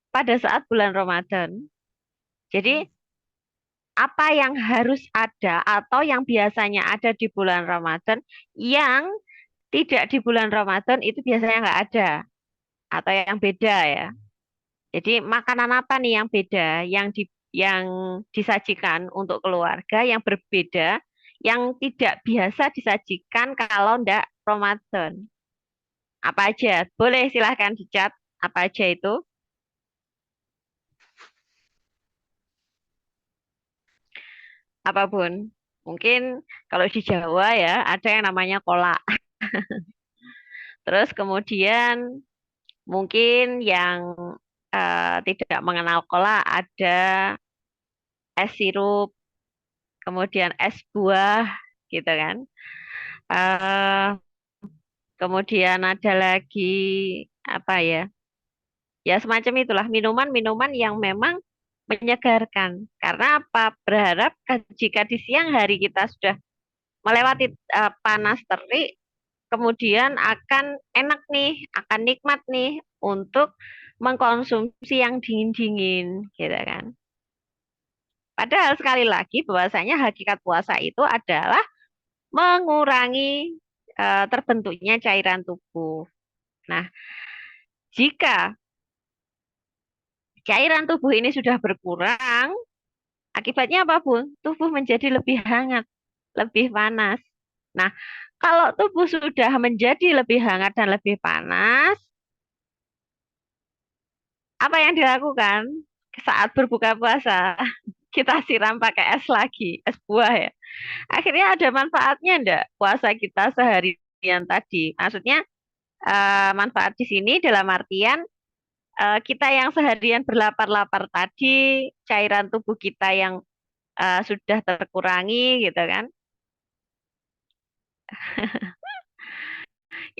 pada saat bulan Ramadan. Jadi apa yang harus ada atau yang biasanya ada di bulan Ramadan yang tidak di bulan Ramadan itu biasanya nggak ada atau yang beda ya. Jadi makanan apa nih yang beda yang disajikan untuk keluarga yang berbeda yang tidak biasa disajikan kalau ndak Ramadan. Apa aja? Boleh silahkan dicat apa aja itu. Apapun. Mungkin kalau di Jawa ya ada yang namanya kolak. Terus kemudian mungkin yang tidak mengenal kolak ada es sirup, kemudian es buah gitu kan. Eh, Kemudian ada lagi apa ya? Ya semacam itulah minuman-minuman yang memang menyegarkan. Karena apa? Berharap jika di siang hari kita sudah melewati panas terik, kemudian akan enak nih, akan nikmat nih untuk mengkonsumsi yang dingin-dingin, gitu kan. Padahal sekali lagi bahwasanya hakikat puasa itu adalah mengurangi terbentuknya cairan tubuh. Nah, jika cairan tubuh ini sudah berkurang, akibatnya apa, Bun? Tubuh menjadi lebih hangat, lebih panas. Nah, kalau tubuh sudah menjadi lebih hangat dan lebih panas, apa yang dilakukan saat berbuka puasa? Kita siram pakai es lagi, es buah ya. Akhirnya ada manfaatnya enggak puasa kita seharian tadi? Maksudnya manfaat di sini dalam artian kita yang seharian berlapar-lapar tadi, cairan tubuh kita yang sudah terkurangi gitu kan.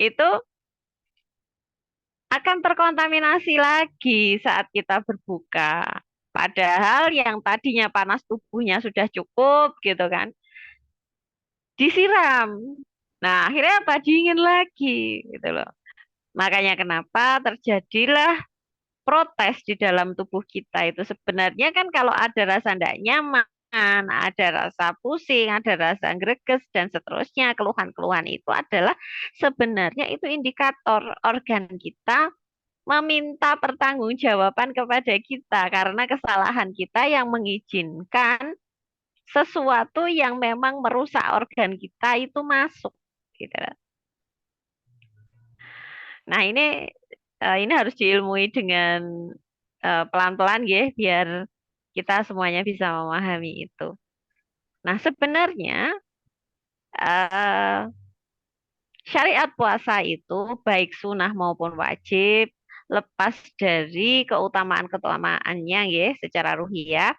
itu akan terkontaminasi lagi saat kita berbuka. Padahal yang tadinya panas tubuhnya sudah cukup gitu kan, disiram. Nah, akhirnya apa? Dingin lagi gitu loh. Makanya kenapa terjadilah protes di dalam tubuh kita itu sebenarnya kan kalau ada rasa tidak nyaman, ada rasa pusing, ada rasa greges dan seterusnya, keluhan-keluhan itu adalah sebenarnya itu indikator organ kita meminta pertanggungjawaban kepada kita karena kesalahan kita yang mengizinkan sesuatu yang memang merusak organ kita itu masuk gitu. Nah, ini harus diilmui dengan pelan-pelan ya, biar kita semuanya bisa memahami itu. Nah, sebenarnya eh, syariat puasa itu baik sunnah maupun wajib, lepas dari keutamaan-keutamaannya ya, secara ruhiyah.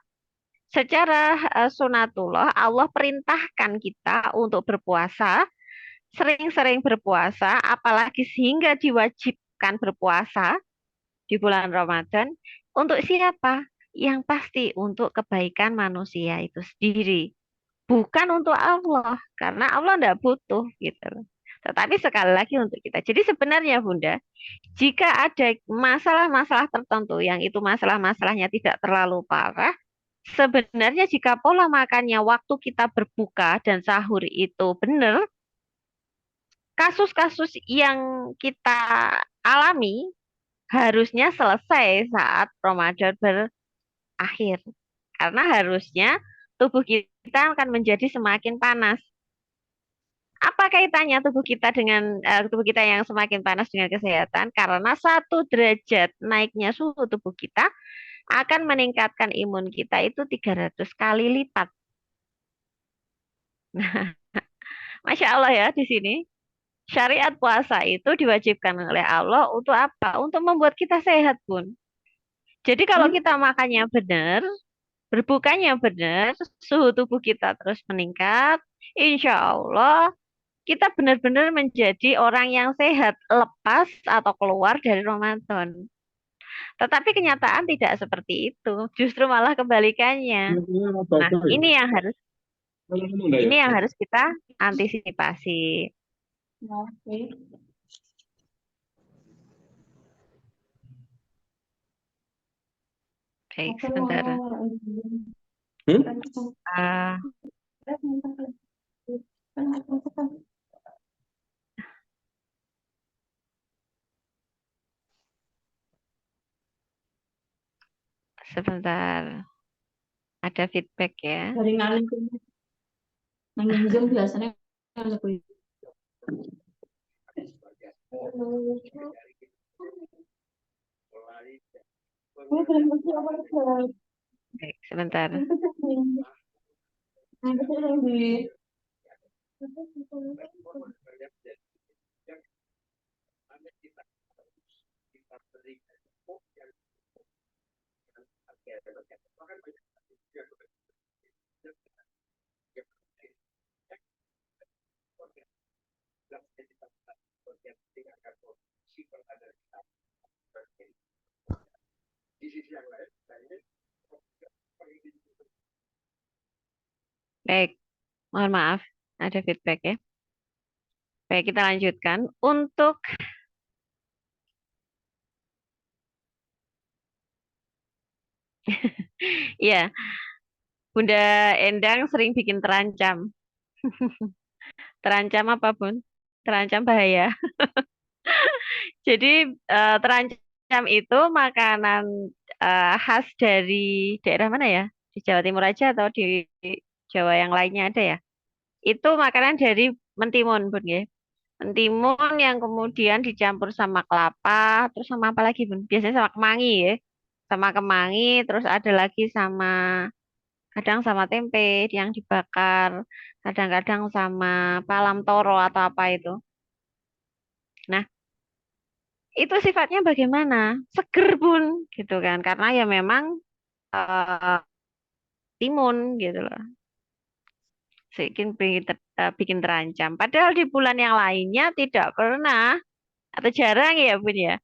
Secara sunatullah, Allah perintahkan kita untuk berpuasa, sering-sering berpuasa, apalagi sehingga diwajibkan berpuasa di bulan Ramadan. Untuk siapa? Yang pasti untuk kebaikan manusia itu sendiri. Bukan untuk Allah, karena Allah tidak butuh gitu loh. Tetapi sekali lagi untuk kita. Jadi sebenarnya Bunda, jika ada masalah-masalah tertentu yang itu masalah-masalahnya tidak terlalu parah, sebenarnya jika pola makannya waktu kita berbuka dan sahur itu benar, kasus-kasus yang kita alami harusnya selesai saat Ramadan berakhir. Karena harusnya tubuh kita akan menjadi semakin panas. Apa kaitannya tubuh kita yang semakin panas dengan kesehatan? Karena 1 derajat naiknya suhu tubuh kita akan meningkatkan imun kita itu 300 kali lipat. Masya Allah ya di sini. Syariat puasa itu diwajibkan oleh Allah untuk apa? Untuk membuat kita sehat, Bun. Jadi kalau kita makannya benar, berbukanya benar, suhu tubuh kita terus meningkat, insya Allah kita benar-benar menjadi orang yang sehat, lepas atau keluar dari Ramadan. Tetapi kenyataan tidak seperti itu, justru malah kebalikannya. Nah, ini yang harus kita antisipasi. Baik, sebentar. Ah, sebentar, ada feedback ya. Dari ngalim nang Zoom biasanya lebih. Baik, sebentar. Baik, mohon maaf, ada feedback ya. Baik, kita lanjutkan. Untuk ya, Bunda Endang sering bikin terancam. Terancam apa, Bun? Terancam bahaya. Jadi terancam itu makanan khas dari daerah mana ya? Di Jawa Timur aja atau di Jawa yang lainnya ada ya? Itu makanan dari mentimun, Bun ya. Mentimun yang kemudian dicampur sama kelapa, terus sama apa lagi, Bun? Biasanya sama kemangi ya. Sama kemangi, terus ada lagi sama kadang sama tempe yang dibakar, kadang-kadang sama palam toro atau apa itu. Nah, itu sifatnya bagaimana? Seger pun gitu kan. Karena ya memang eh, timun gitu loh. bikin terancam. Padahal di bulan yang lainnya tidak pernah atau jarang ya Bun ya.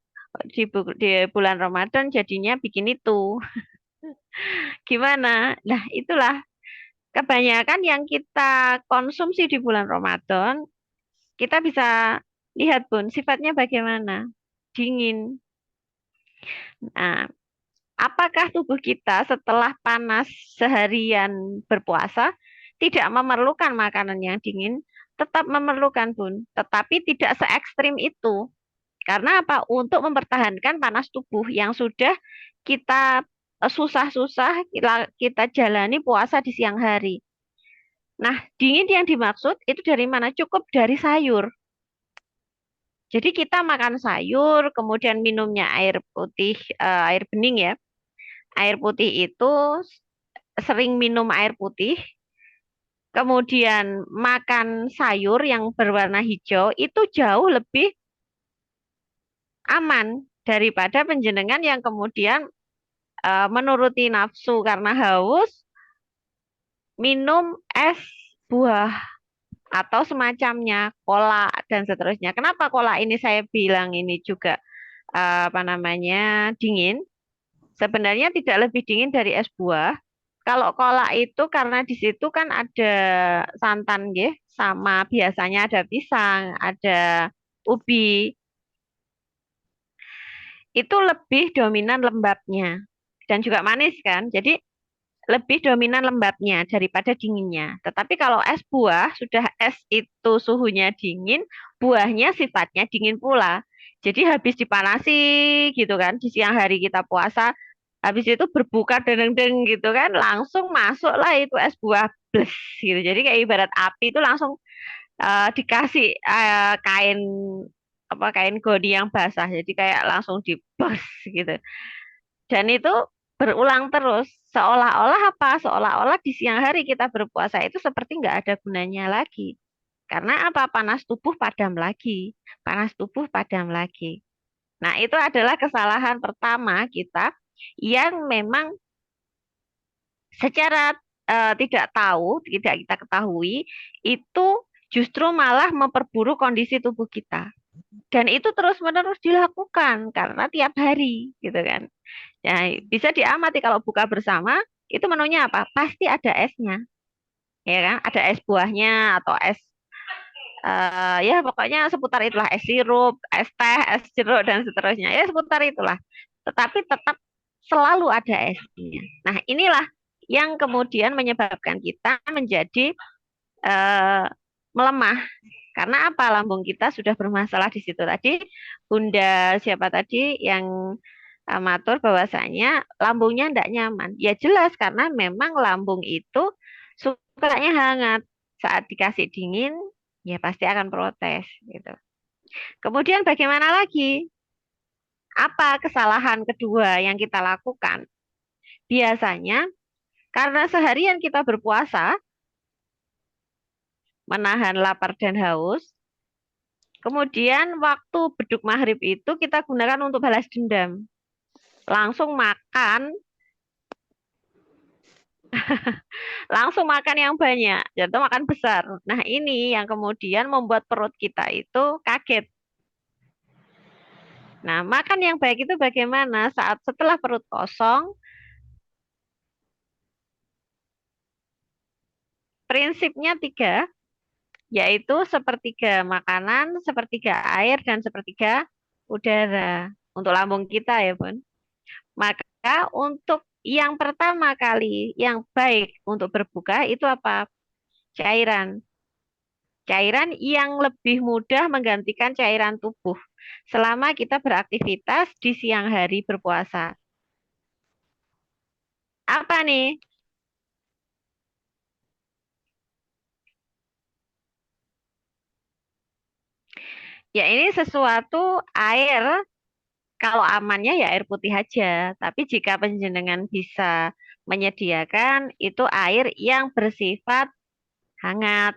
Di bulan Ramadan jadinya bikin itu. Gimana? Nah, itulah kebanyakan yang kita konsumsi di bulan Ramadan, kita bisa lihat Bun, sifatnya bagaimana? Dingin. Nah, apakah tubuh kita setelah panas seharian berpuasa tidak memerlukan makanan yang dingin? Tetap memerlukan, Bun. Tetapi tidak se ekstrim itu. Karena apa? Untuk mempertahankan panas tubuh yang sudah kita susah-susah kita jalani puasa di siang hari. Nah, dingin yang dimaksud itu dari mana? Cukup dari sayur. Jadi kita makan sayur, kemudian minumnya air putih, air bening ya. Air putih itu sering minum air putih, kemudian makan sayur yang berwarna hijau itu jauh lebih aman daripada penjenengan yang kemudian menuruti nafsu karena haus, minum es buah atau semacamnya, cola dan seterusnya. Kenapa cola ini saya bilang ini juga apa namanya dingin? Sebenarnya tidak lebih dingin dari es buah. Kalau cola itu karena di situ kan ada santan ya, sama biasanya ada pisang, ada ubi. Itu lebih dominan lembabnya dan juga manis kan. Jadi lebih dominan lembabnya daripada dinginnya. Tetapi kalau es buah, sudah es itu suhunya dingin, buahnya sifatnya dingin pula. Jadi habis dipanasi gitu kan, di siang hari kita puasa, habis itu berbuka deng-deng gitu kan, langsung masuklah itu es buah bles gitu. Jadi kayak ibarat api itu langsung dikasih kain apa kain goni yang basah. Jadi kayak langsung dibos gitu. Dan itu berulang terus. Seolah-olah apa? Seolah-olah di siang hari kita berpuasa itu seperti nggak ada gunanya lagi. Karena apa? Panas tubuh padam lagi. Panas tubuh padam lagi. Nah, itu adalah kesalahan pertama kita yang memang secara tidak tahu, tidak kita ketahui, itu justru malah memperburuk kondisi tubuh kita. Dan itu terus-menerus dilakukan karena tiap hari, gitu kan. Ya, bisa diamati kalau buka bersama, itu menunya apa? Pasti ada esnya, ya kan? Ada es buahnya atau es ya pokoknya seputar itulah es sirup, es teh, es jeruk dan seterusnya. Ya seputar itulah. Tetapi tetap selalu ada esnya. Nah, inilah yang kemudian menyebabkan kita menjadi eh, melemah. Karena apa? Lambung kita sudah bermasalah di situ tadi. Bunda siapa tadi yang matur bahwasanya lambungnya tidak nyaman. Ya jelas karena memang lambung itu sukanya hangat. Saat dikasih dingin, ya pasti akan protes gitu. Kemudian bagaimana lagi? Apa kesalahan kedua yang kita lakukan? Biasanya karena seharian kita berpuasa, menahan lapar dan haus, kemudian waktu beduk maghrib itu kita gunakan untuk balas dendam. Langsung makan, langsung makan yang banyak, jatuh makan besar. Nah ini yang kemudian membuat perut kita itu kaget. Nah makan yang baik itu bagaimana saat setelah perut kosong, prinsipnya tiga, yaitu sepertiga makanan, sepertiga air, dan sepertiga udara. Untuk lambung kita ya Bun. Maka untuk yang pertama kali yang baik untuk berbuka itu apa? Cairan. Cairan yang lebih mudah menggantikan cairan tubuh selama kita beraktivitas di siang hari berpuasa. Apa nih? Ya ini sesuatu air, kalau amannya ya air putih aja. Tapi jika penjenengan bisa menyediakan itu air yang bersifat hangat.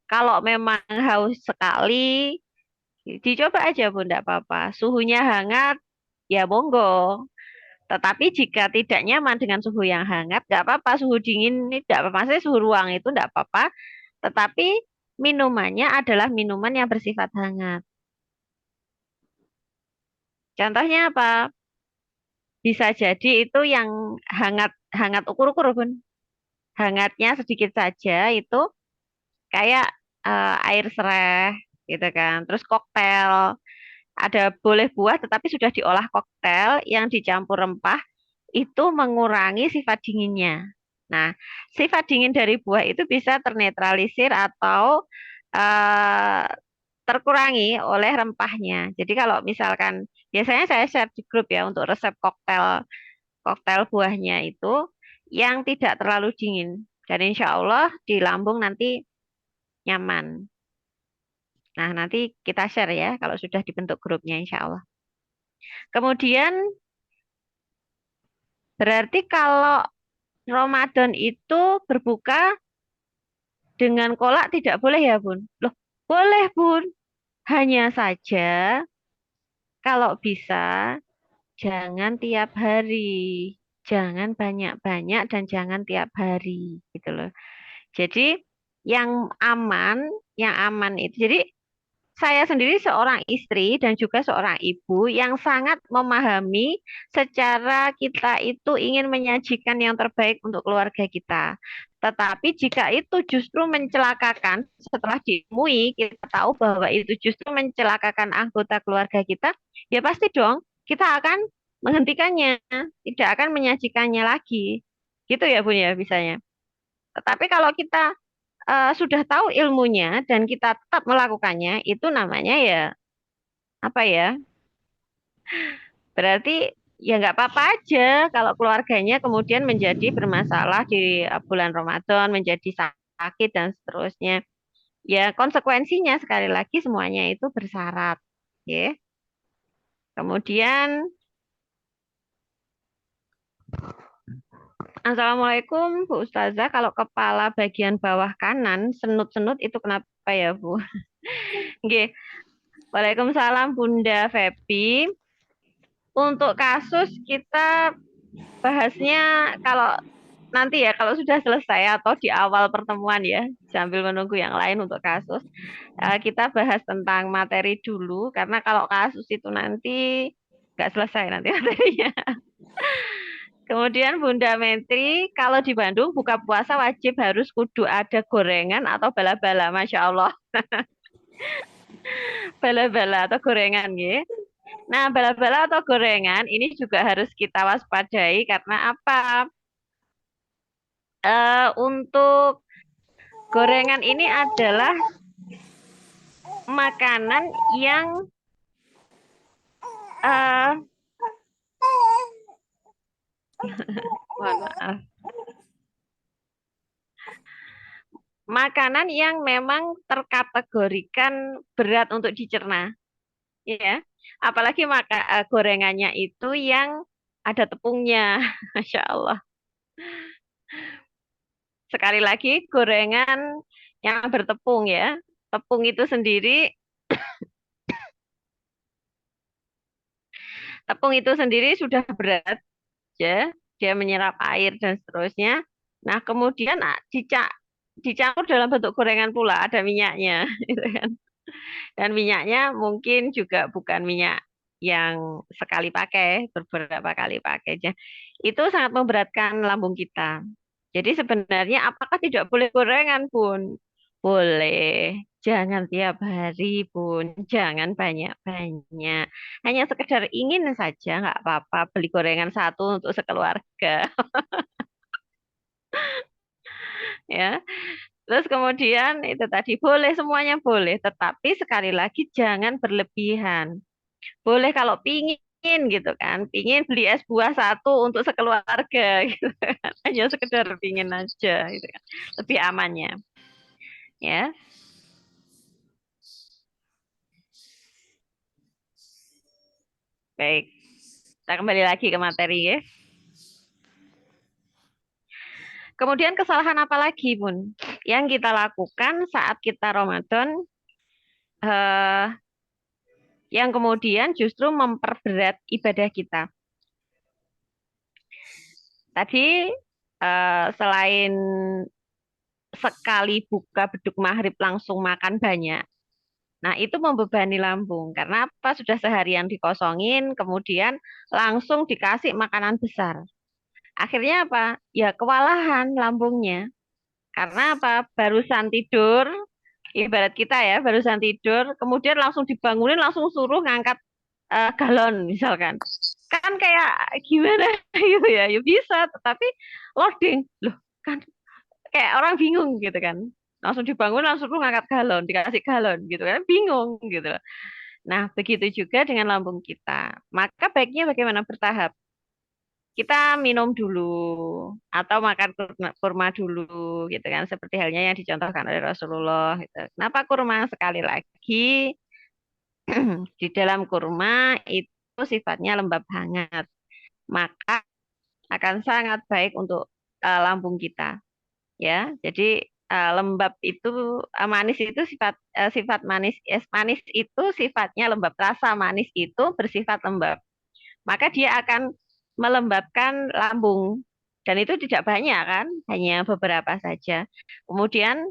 Kalau memang haus sekali, dicoba aja Bunda apa-apa. Suhunya hangat, ya monggo. Tetapi jika tidak nyaman dengan suhu yang hangat, nggak apa-apa. Suhu dingin ini nggak apa-apa. Maksudnya suhu ruang itu nggak apa-apa. Tetapi minumannya adalah minuman yang bersifat hangat. Contohnya apa? Bisa jadi itu yang hangat, hangat ukur-ukur, Bun. Hangatnya sedikit saja itu kayak air sereh gitu kan. Terus koktail, ada boleh buah tetapi sudah diolah koktail yang dicampur rempah itu mengurangi sifat dinginnya. Nah, sifat dingin dari buah itu bisa ternetralisir atau eh, terkurangi oleh rempahnya. Jadi kalau misalkan biasanya saya share di grup ya untuk resep koktail koktail buahnya itu yang tidak terlalu dingin. Dan insya Allah di lambung nanti nyaman. Nah, nanti kita share ya kalau sudah dibentuk grupnya insya Allah. Kemudian berarti kalau Ramadan itu berbuka dengan kolak tidak boleh ya, Bun? Loh, boleh, Bun. Hanya saja kalau bisa jangan tiap hari. Jangan banyak-banyak dan jangan tiap hari gitu loh. Jadi yang aman itu. Jadi saya sendiri seorang istri dan juga seorang ibu yang sangat memahami secara kita itu ingin menyajikan yang terbaik untuk keluarga kita. Tetapi jika itu justru mencelakakan, setelah ditemui, kita tahu bahwa itu justru mencelakakan anggota keluarga kita, ya pasti dong kita akan menghentikannya, tidak akan menyajikannya lagi. Gitu ya, Bun ya, bisanya. Tetapi kalau kita sudah tahu ilmunya dan kita tetap melakukannya, itu namanya ya apa ya? Berarti ya nggak apa-apa aja kalau keluarganya kemudian menjadi bermasalah di bulan Ramadan, menjadi sakit dan seterusnya. Ya konsekuensinya sekali lagi semuanya itu bersyarat, ya. Kemudian Assalamualaikum Bu Ustazah, kalau kepala bagian bawah kanan senut-senut itu kenapa ya Bu? Oke, Waalaikumsalam Bunda Febi. Untuk kasus kita bahasnya kalau nanti ya kalau sudah selesai atau di awal pertemuan ya sambil menunggu yang lain untuk kasus kita bahas tentang materi dulu karena kalau kasus itu nanti nggak selesai nanti materinya. Kemudian Bunda Mentri, kalau di Bandung buka puasa wajib harus kudu ada gorengan atau bala-bala, Masya Allah, bala-bala atau gorengan ya. Nah, bala-bala atau gorengan ini juga harus kita waspadai karena apa? Untuk gorengan ini adalah makanan yang eh mohon maaf, makanan yang memang terkategorikan berat untuk dicerna, ya. Apalagi gorengannya itu yang ada tepungnya, Masya Allah. Sekali lagi gorengan yang bertepung ya. Tepung itu sendiri, tepung itu sendiri sudah berat ya, dia menyerap air dan seterusnya. Nah, kemudian dicampur dalam bentuk gorengan pula, ada minyaknya, gitu kan. Dan minyaknya mungkin juga bukan minyak yang sekali pakai, beberapa kali pakai aja. Itu sangat memberatkan lambung kita. Jadi sebenarnya apakah tidak boleh gorengan, Bun? Boleh. Jangan tiap hari, Bun. Jangan banyak-banyak. Hanya sekedar ingin saja, nggak apa-apa. Beli gorengan satu untuk sekeluarga, ya. Terus kemudian itu tadi boleh, semuanya boleh. Tetapi sekali lagi jangan berlebihan. Boleh kalau pingin gitu kan. Pingin beli es buah satu untuk sekeluarga gitu kan. Hanya sekedar pingin aja gitu kan. Lebih amannya, ya. Baik, kita kembali lagi ke materi ya. Kemudian kesalahan apa lagi, Bun? Yang kita lakukan saat kita Ramadan eh, yang kemudian justru memperberat ibadah kita. Tadi selain sekali buka beduk maghrib langsung makan banyak. Nah, itu membebani lambung. Karena apa? Sudah seharian dikosongin, kemudian langsung dikasih makanan besar. Akhirnya apa? Ya kewalahan lambungnya. Karena apa? Barusan tidur, ibarat kita ya, barusan tidur, kemudian langsung dibangunin, langsung suruh ngangkat galon misalkan. Kan kayak gimana gitu ya? Ya bisa, tetapi loading. Loh, kan kayak orang bingung gitu kan. Langsung dibangun, langsung suruh ngangkat galon, dikasih galon gitu kan. Bingung gitu. Nah, begitu juga dengan lambung kita. Maka baiknya bagaimana bertahap? Kita minum dulu atau makan kurma dulu gitu kan, seperti halnya yang dicontohkan oleh Rasulullah gitu. Kenapa kurma? Sekali lagi di dalam kurma itu sifatnya lembab hangat, maka akan sangat baik untuk lambung kita ya. Jadi lembab itu manis itu sifat manis, manis itu sifatnya lembab, rasa manis itu bersifat lembab, maka dia akan melembabkan lambung. Dan itu tidak banyak kan, hanya beberapa saja. Kemudian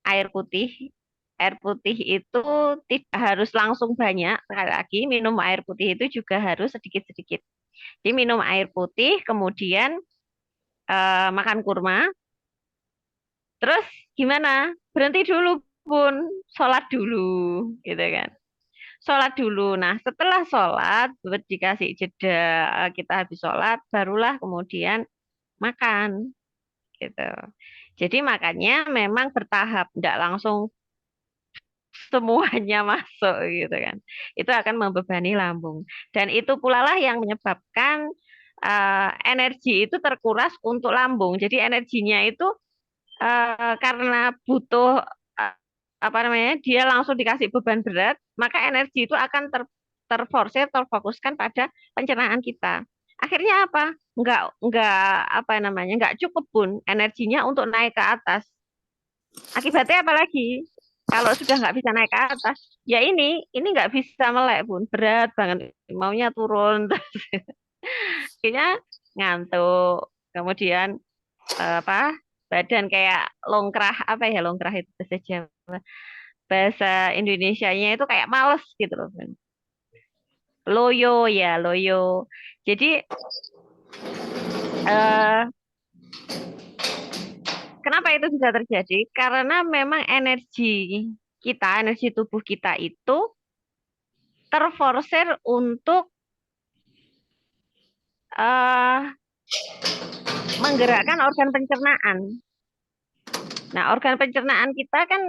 air putih. Air putih itu tidak harus langsung banyak. Sekali lagi, minum air putih itu juga harus sedikit-sedikit. Jadi minum air putih, kemudian makan kurma. Terus gimana? Berhenti dulu, Bun. Sholat dulu, gitu kan. Sholat dulu. Nah, setelah sholat, dikasih jeda, kita habis sholat, barulah kemudian makan, gitu. Jadi makannya memang bertahap, tidak langsung semuanya masuk, gitu kan. Itu akan membebani lambung. Dan itu pula lah yang menyebabkan energi itu terkuras untuk lambung. Jadi energinya itu karena butuh eh, apa namanya, dia langsung dikasih beban berat, maka energi itu akan terforsir, terfokuskan pada pencernaan kita. Akhirnya apa? Nggak apa namanya, nggak cukup pun energinya untuk naik ke atas. Akibatnya apa lagi? Kalau sudah nggak bisa naik ke atas, ya ini nggak bisa melek pun, berat banget, maunya turun, akhirnya ngantuk, kemudian apa, badan kayak longkrah, apa ya longkrah itu bahasa Jawa, bahasa Indonesianya itu kayak males gitu loh Bun. Loyo ya loyo. Jadi eh, kenapa itu bisa terjadi? Karena memang energi tubuh kita itu terforsir untuk eh, menggerakkan organ pencernaan. Nah, organ pencernaan kita kan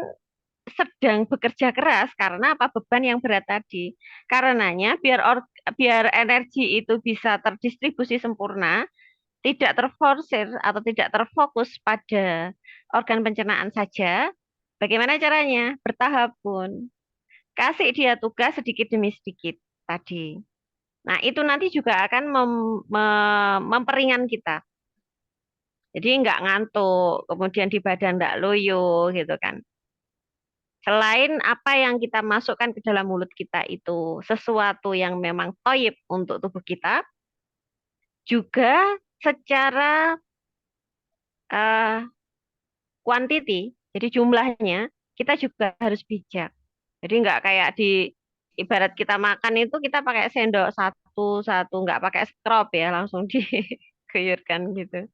sedang bekerja keras karena apa, beban yang berat tadi. Karenanya biar energi itu bisa terdistribusi sempurna, tidak terforsir atau tidak terfokus pada organ pencernaan saja. Bagaimana caranya? Bertahap pun. Kasih dia tugas sedikit demi sedikit tadi. Nah, itu nanti juga akan memperingan kita. Jadi nggak ngantuk, kemudian di badan nggak loyo gitu kan. Selain apa yang kita masukkan ke dalam mulut kita itu sesuatu yang memang toyib untuk tubuh kita, juga secara eh, quantity, jadi jumlahnya, kita juga harus bijak. Jadi nggak kayak di ibarat kita makan itu kita pakai sendok satu-satu, nggak pakai scrub ya, langsung diguyurkan gitu.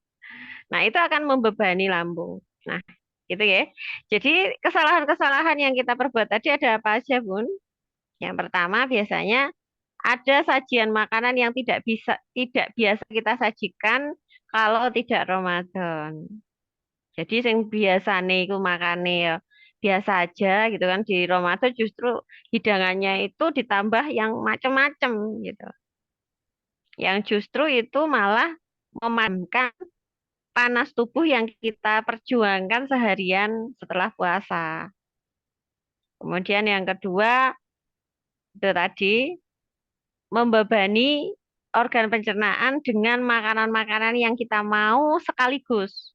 Nah, itu akan membebani lambung. Nah, gitu ya. Jadi kesalahan-kesalahan yang kita perbuat tadi ada apa aja, Bun? Yang pertama biasanya ada sajian makanan yang tidak biasa kita sajikan kalau tidak Ramadan. Jadi yang biasa nih iku makane ya biasa aja gitu kan, di Ramadan justru hidangannya itu ditambah yang macem-macem gitu. Yang justru itu malah memadamkan panas tubuh yang kita perjuangkan seharian setelah puasa. Kemudian yang kedua itu tadi membebani organ pencernaan dengan makanan-makanan yang kita mau sekaligus.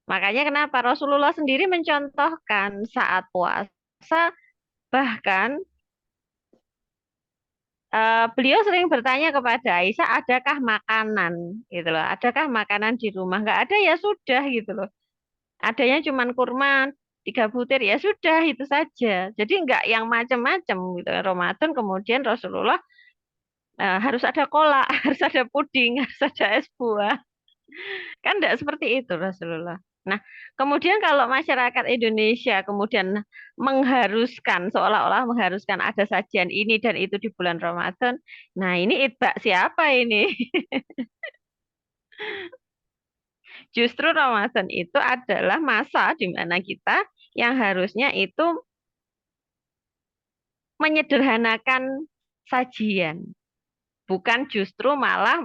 Makanya kenapa Rasulullah sendiri mencontohkan saat puasa bahkan beliau sering bertanya kepada Aisyah, adakah makanan, gitu loh, adakah makanan di rumah? Nggak ada ya sudah gitu loh. Adanya cuman kurma 3 butir ya sudah itu saja. Jadi nggak yang macam-macam gitu. Ramadan kemudian Rasulullah harus ada kolak, harus ada puding, harus ada es buah. Kan enggak seperti itu Rasulullah. Nah, kemudian kalau masyarakat Indonesia kemudian mengharuskan, seolah-olah mengharuskan ada sajian ini dan itu di bulan Ramadan. Nah, ini itbak siapa ini? Justru Ramadan itu adalah masa di mana kita yang harusnya itu menyederhanakan sajian, bukan justru malah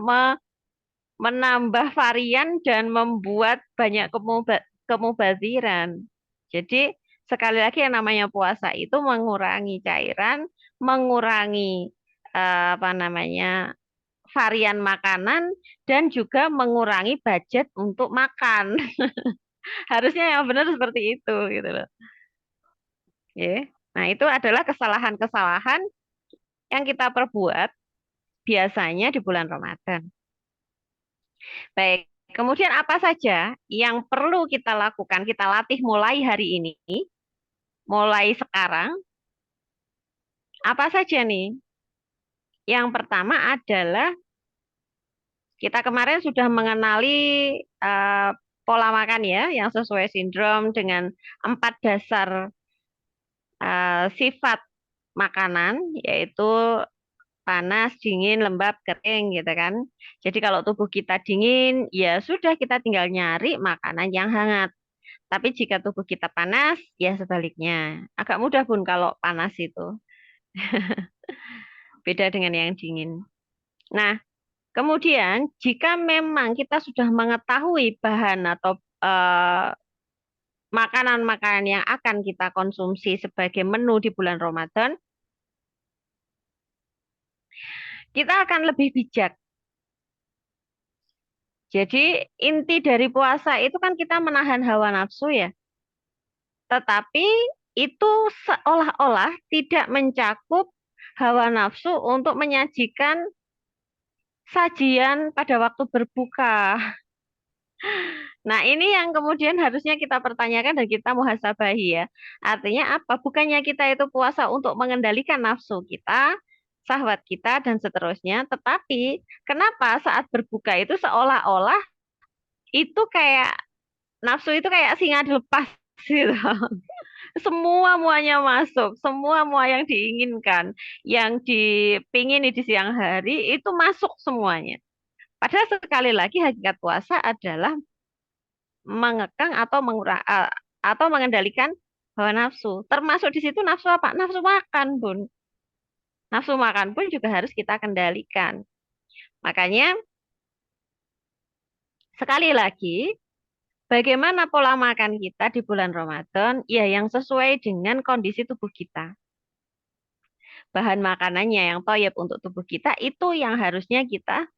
menambah varian dan membuat banyak kemubaziran. Jadi sekali lagi yang namanya puasa itu mengurangi cairan, mengurangi apa namanya varian makanan dan juga mengurangi budget untuk makan. Harusnya yang benar seperti itu gitu loh. Ya. Nah, itu adalah kesalahan-kesalahan yang kita perbuat biasanya di bulan Ramadan. Baik, kemudian apa saja yang perlu kita lakukan, kita latih mulai hari ini, mulai sekarang, apa saja nih? Yang pertama adalah kita kemarin sudah mengenali eh, pola makan ya, yang sesuai sindrom dengan 4 dasar sifat makanan, yaitu panas, dingin, lembab, kering gitu kan. Jadi kalau tubuh kita dingin, ya sudah kita tinggal nyari makanan yang hangat. Tapi jika tubuh kita panas, ya sebaliknya. Agak mudah Bun kalau panas itu. Beda dengan yang dingin. Nah, kemudian jika memang kita sudah mengetahui bahan atau makanan-makanan yang akan kita konsumsi sebagai menu di bulan Ramadan, kita akan lebih bijak. Jadi inti dari puasa itu kan kita menahan hawa nafsu ya. Tetapi itu seolah-olah tidak mencakup hawa nafsu untuk menyajikan sajian pada waktu berbuka. Nah, ini yang kemudian harusnya kita pertanyakan dan kita muhasabahi ya. Artinya apa? Bukannya kita itu puasa untuk mengendalikan nafsu kita, syahwat kita, dan seterusnya. Tetapi kenapa saat berbuka itu seolah-olah itu kayak nafsu itu kayak singa dilepas gitu. Semua muanya masuk, semua mua yang diinginkan, yang dipingini di siang hari itu masuk semuanya. Padahal sekali lagi hakikat puasa adalah mengekang atau atau mengendalikan hawa nafsu. Termasuk di situ nafsu apa? Nafsu makan, Bun. Nafsu makan pun juga harus kita kendalikan. Makanya sekali lagi, bagaimana pola makan kita di bulan Ramadan? Ya, yang sesuai dengan kondisi tubuh kita. Bahan makanannya yang toyib untuk tubuh kita itu yang harusnya kita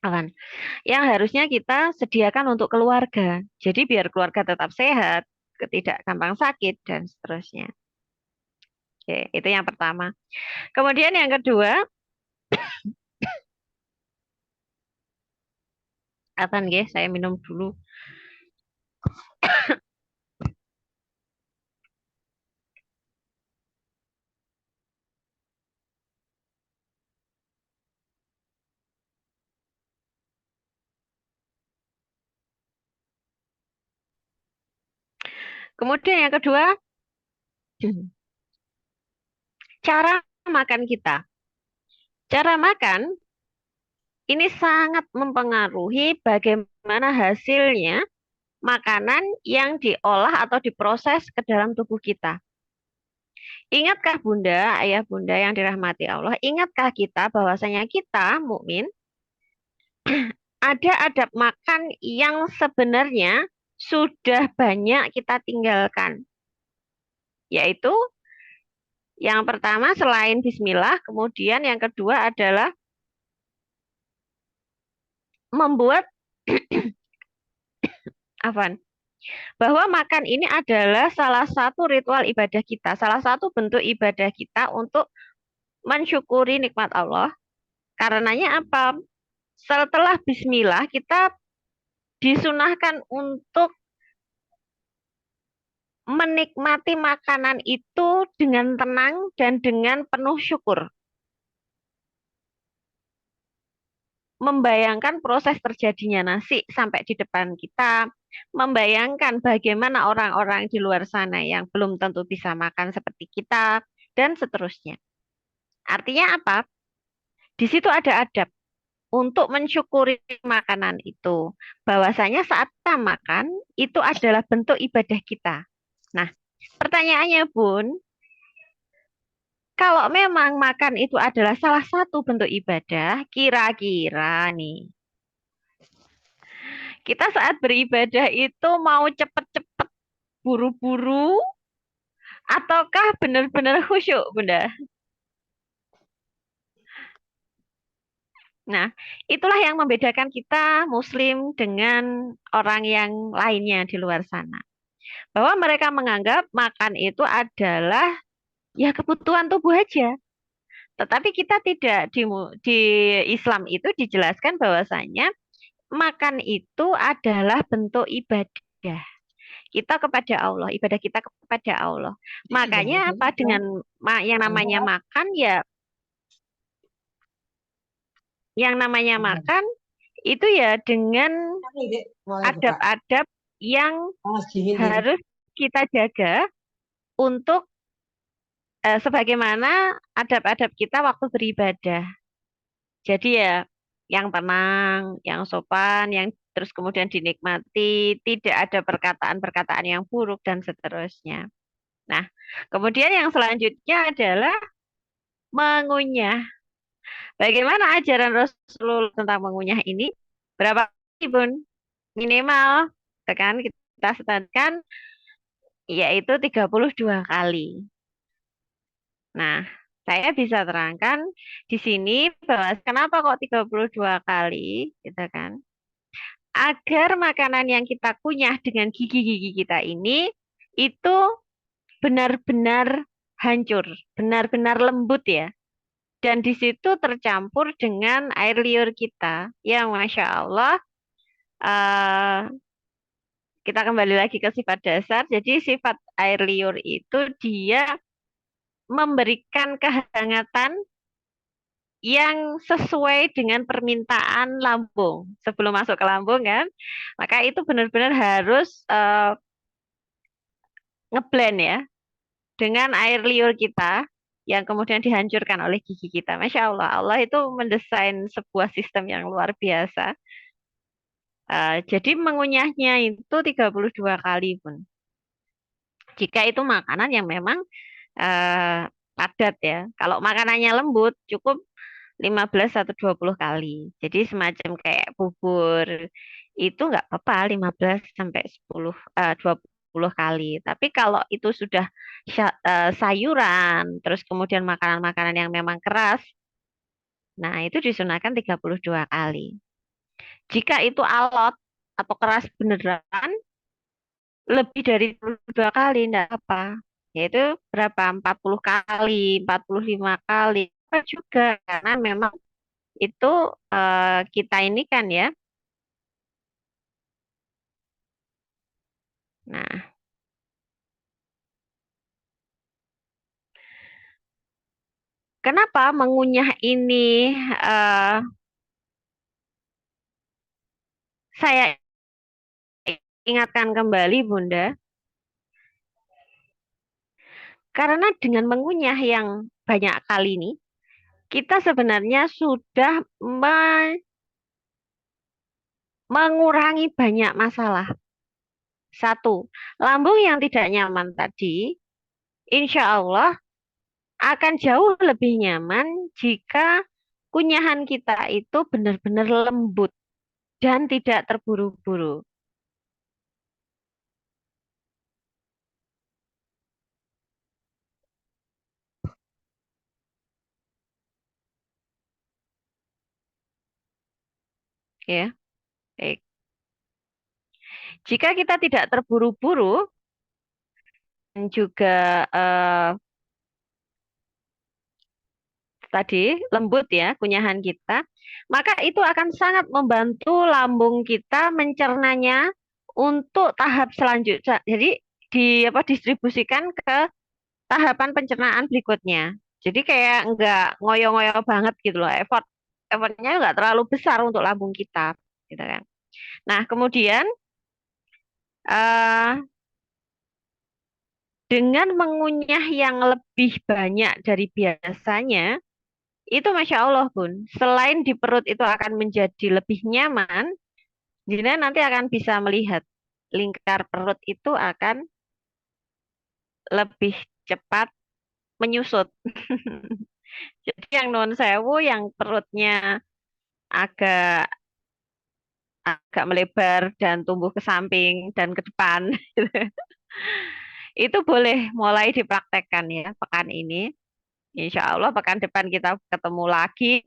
akan yang harusnya kita sediakan untuk keluarga. Jadi biar keluarga tetap sehat, tidak gampang sakit dan seterusnya. Oke, itu yang pertama. Kemudian yang kedua, apa nggih? Saya minum dulu. Kemudian yang kedua, cara makan kita. Cara makan ini sangat mempengaruhi bagaimana hasilnya makanan yang diolah atau diproses ke dalam tubuh kita. Ingatkah Bunda, Ayah Bunda yang dirahmati Allah, ingatkah kita bahwasanya kita mukmin ada adab makan yang sebenarnya sudah banyak kita tinggalkan. Yaitu yang pertama selain bismillah, kemudian yang kedua adalah membuat apa? bahwa makan ini adalah salah satu ritual ibadah kita, salah satu bentuk ibadah kita untuk mensyukuri nikmat Allah. Karenanya apa? Setelah bismillah kita disunahkan untuk menikmati makanan itu dengan tenang dan dengan penuh syukur. Membayangkan proses terjadinya nasi sampai di depan kita, membayangkan bagaimana orang-orang di luar sana yang belum tentu bisa makan seperti kita, dan seterusnya. Artinya apa? Di situ ada adab untuk mensyukuri makanan itu. Bahwasanya saat kita makan, itu adalah bentuk ibadah kita. Nah, pertanyaannya Bun, kalau memang makan itu adalah salah satu bentuk ibadah, kira-kira nih, kita saat beribadah itu mau cepet-cepet buru-buru ataukah benar-benar khusyuk, Bunda? Nah, itulah yang membedakan kita Muslim dengan orang yang lainnya di luar sana. Bahwa mereka menganggap makan itu adalah ya kebutuhan tubuh aja. Tetapi kita tidak di Islam itu dijelaskan bahwasanya makan itu adalah bentuk ibadah kita kepada Allah, ibadah kita kepada Allah. Makanya apa dengan yang namanya makan ya, yang namanya makan itu ya dengan adab-adab yang harus kita jaga untuk sebagaimana adab-adab kita waktu beribadah. Jadi ya yang tenang, yang sopan, yang terus kemudian dinikmati, tidak ada perkataan-perkataan yang buruk dan seterusnya. Nah, kemudian yang selanjutnya adalah mengunyah. Bagaimana ajaran Rasulullah tentang mengunyah ini? Berapa kali, Bun? Minimal, kan kita standarkan yaitu 32 kali. Nah, saya bisa terangkan di sini bahwa kenapa kok 32 kali, gitu kan? Agar makanan yang kita kunyah dengan gigi-gigi kita ini itu benar-benar hancur, benar-benar lembut ya. Dan di situ tercampur dengan air liur kita yang Masya Allah eh, kita kembali lagi ke sifat dasar. Jadi sifat air liur itu dia memberikan kehangatan yang sesuai dengan permintaan lambung. Sebelum masuk ke lambung kan, maka itu benar-benar harus ngeblend ya dengan air liur kita yang kemudian dihancurkan oleh gigi kita. Masya Allah, Allah itu mendesain sebuah sistem yang luar biasa. Jadi mengunyahnya itu 32 kali pun. Jika itu makanan yang memang padat ya. Kalau makanannya lembut, cukup 15 atau 20 kali. Jadi semacam kayak bubur itu nggak apa-apa 15 sampai 20 kali. Tapi kalau itu sudah sayuran, terus kemudian makanan-makanan yang memang keras, nah itu disunahkan 32 kali. Jika itu alot atau keras beneran, lebih dari 22 kali enggak apa. Yaitu berapa? 40 kali, 45 kali. Apa juga karena memang itu kita ini kan ya. Nah, kenapa mengunyah ini eh, saya ingatkan kembali Bunda, karena dengan mengunyah yang banyak kali ini, kita sebenarnya sudah mengurangi banyak masalah. Satu, lambung yang tidak nyaman tadi, insya Allah akan jauh lebih nyaman jika kunyahan kita itu benar-benar lembut dan tidak terburu-buru. Ya, baik. Jika kita tidak terburu-buru dan juga tadi lembut ya kunyahan kita, maka itu akan sangat membantu lambung kita mencernanya untuk tahap selanjutnya. Jadi distribusikan ke tahapan pencernaan berikutnya. Jadi kayak nggak ngoyo-ngoyo banget gitu loh. Effortnya nggak terlalu besar untuk lambung kita, gitu kan. Nah, kemudian eh, dengan mengunyah yang lebih banyak dari biasanya, itu Masya Allah, Bun. Selain di perut itu akan menjadi lebih nyaman, Jina nanti akan bisa melihat lingkar perut itu akan lebih cepat menyusut. Jadi yang non sewu, yang perutnya agak agak melebar dan tumbuh ke samping dan ke depan, itu boleh mulai dipraktekkan ya pekan ini. Insya Allah pekan depan kita ketemu lagi,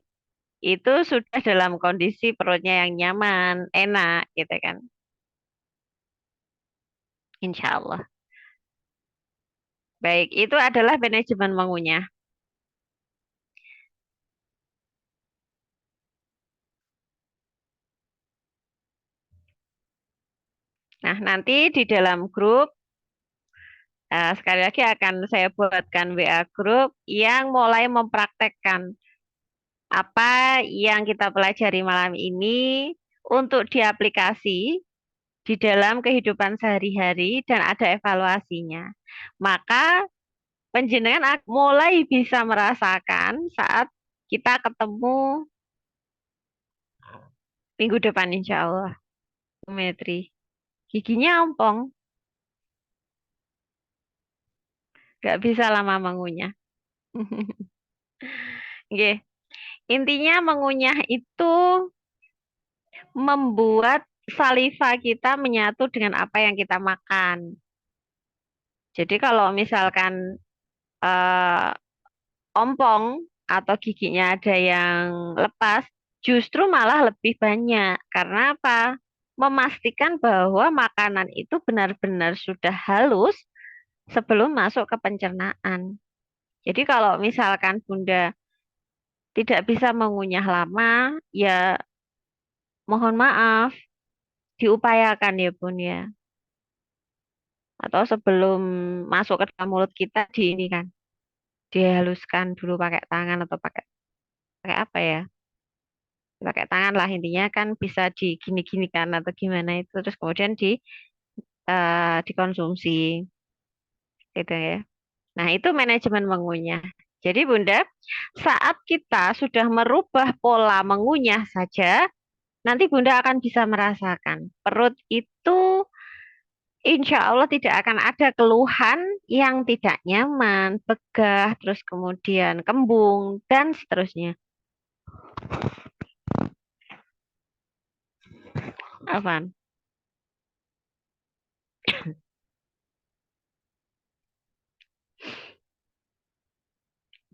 itu sudah dalam kondisi perutnya yang nyaman, enak gitu kan. Insya Allah. Baik, itu adalah manajemen mengunyah. Nah, nanti di dalam grup, sekali lagi akan saya buatkan WA grup yang mulai mempraktekkan apa yang kita pelajari malam ini untuk diaplikasi di dalam kehidupan sehari-hari dan ada evaluasinya. Maka penjenengan mulai bisa merasakan saat kita ketemu minggu depan insya Allah. Metri. Giginya ompong, nggak bisa lama mengunyah. Oke. Intinya mengunyah itu membuat saliva kita menyatu dengan apa yang kita makan. Jadi kalau misalkan eh, ompong atau giginya ada yang lepas, justru malah lebih banyak. Karena apa? Memastikan bahwa makanan itu benar-benar sudah halus sebelum masuk ke pencernaan. Jadi kalau misalkan Bunda tidak bisa mengunyah lama, ya mohon maaf, diupayakan ya Bun ya. Atau sebelum masuk ke dalam mulut kita di ini kan, dihaluskan dulu pakai tangan atau pakai pakai apa ya? Pakai tangan lah intinya kan bisa digini-ginikan atau gimana itu terus kemudian dikonsumsi gitu ya. Nah, itu manajemen mengunyah. Jadi Bunda, saat kita sudah merubah pola mengunyah saja, nanti Bunda akan bisa merasakan perut itu insya Allah tidak akan ada keluhan yang tidak nyaman, begah, terus kemudian kembung, dan seterusnya. Afan.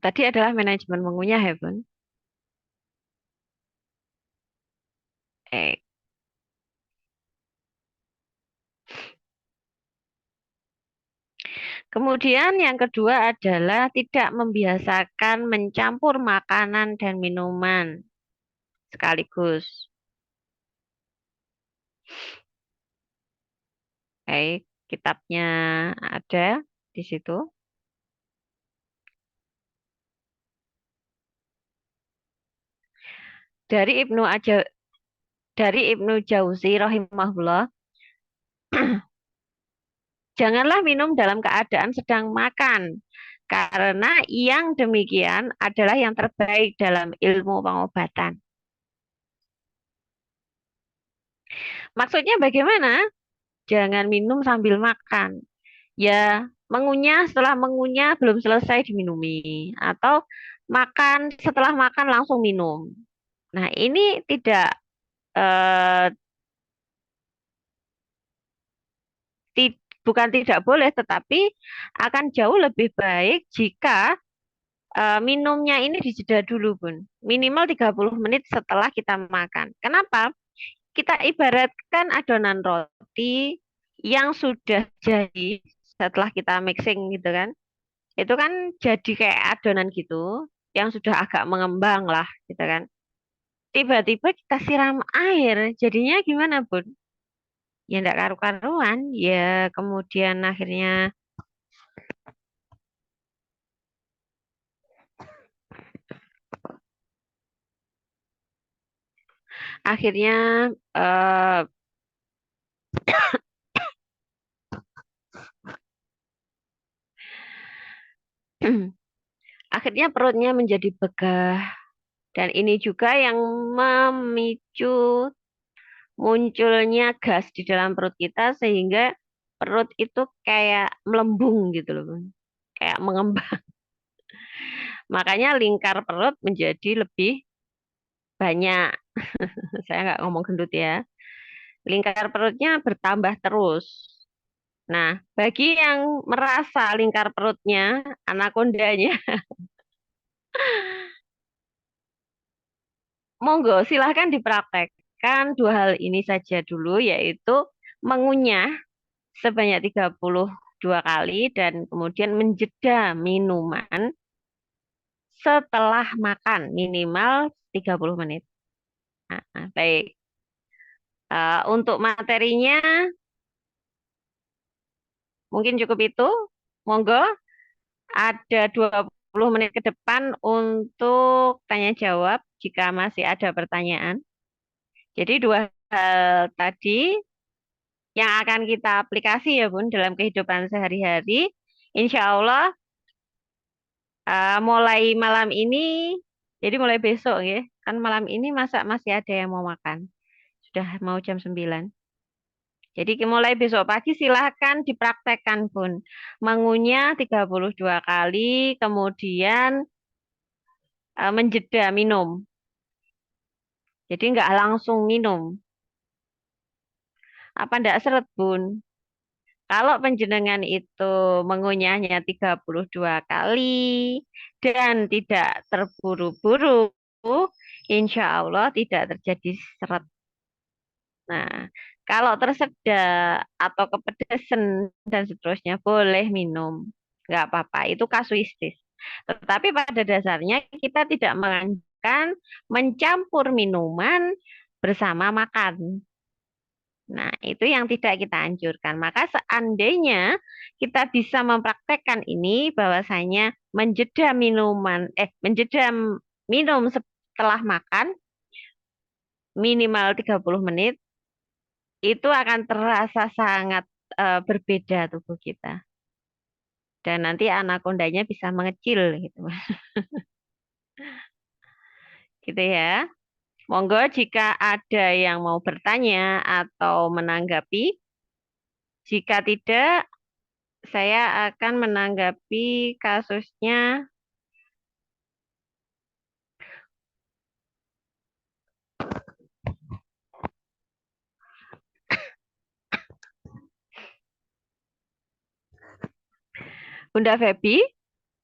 Tadi adalah manajemen mengunyah ya, Bun. Eh, Kemudian yang kedua adalah tidak membiasakan mencampur makanan dan minuman sekaligus. Baik, kitabnya ada di situ. Dari Ibnu Jauzi rahimahullah, janganlah minum dalam keadaan sedang makan, karena yang demikian adalah yang terbaik dalam ilmu pengobatan. Maksudnya bagaimana? Jangan minum sambil makan. Ya, mengunyah setelah mengunyah belum selesai diminumi. Atau makan setelah makan langsung minum. Nah, ini tidak eh, bukan tidak boleh, tetapi akan jauh lebih baik jika minumnya ini dijeda dulu, Bun. Minimal 30 menit setelah kita makan. Kenapa? kita ibaratkan adonan roti yang sudah jadi setelah kita mixing gitu kan. Itu kan jadi kayak adonan gitu yang sudah agak mengembang lah gitu kan. Tiba-tiba kita siram air, jadinya gimana, Bun? Ya enggak karu-karuan, ya kemudian akhirnya eh, akhirnya perutnya menjadi begah dan ini juga yang memicu munculnya gas di dalam perut kita sehingga perut itu kayak melembung gitu loh, Bun. Kayak mengembang. Makanya lingkar perut menjadi lebih banyak. Saya nggak ngomong gendut ya. Lingkar perutnya bertambah terus. Nah, bagi yang merasa lingkar perutnya, anakondanya, monggo silahkan dipraktekkan dua hal ini saja dulu, yaitu mengunyah sebanyak 32 kali dan kemudian menjeda minuman setelah makan minimal 30 menit. Baik. Untuk materinya mungkin cukup itu. Monggo ada 20 menit ke depan untuk tanya jawab jika masih ada pertanyaan. Jadi dua hal tadi yang akan kita aplikasi ya Bun dalam kehidupan sehari-hari. Insya Allah mulai malam ini, jadi mulai besok ya, kan malam ini masa masih ada yang mau makan. Sudah mau jam 9. Jadi mulai besok pagi silahkan dipraktekkan Bun. Mengunyah 32 kali, kemudian menjeda minum. Jadi nggak langsung minum. Apa ndak seret Bun? Kalau penjenengan itu mengunyahnya 32 kali dan tidak terburu-buru, insya Allah tidak terjadi seret. Nah, kalau tersedak atau kepedesan dan seterusnya boleh minum. Nggak apa-apa, itu kasuistis. Tetapi pada dasarnya kita tidak menganjurkan mencampur minuman bersama makan. Nah, itu yang tidak kita anjurkan. Maka seandainya kita bisa mempraktekkan ini bahwasanya menjeda minum setelah makan minimal 30 menit itu akan terasa sangat berbeda tubuh kita. Dan nanti anakondanya bisa mengecil gitu. Gitu ya. Monggo jika ada yang mau bertanya atau menanggapi, jika tidak saya akan menanggapi kasusnya Bunda Feby,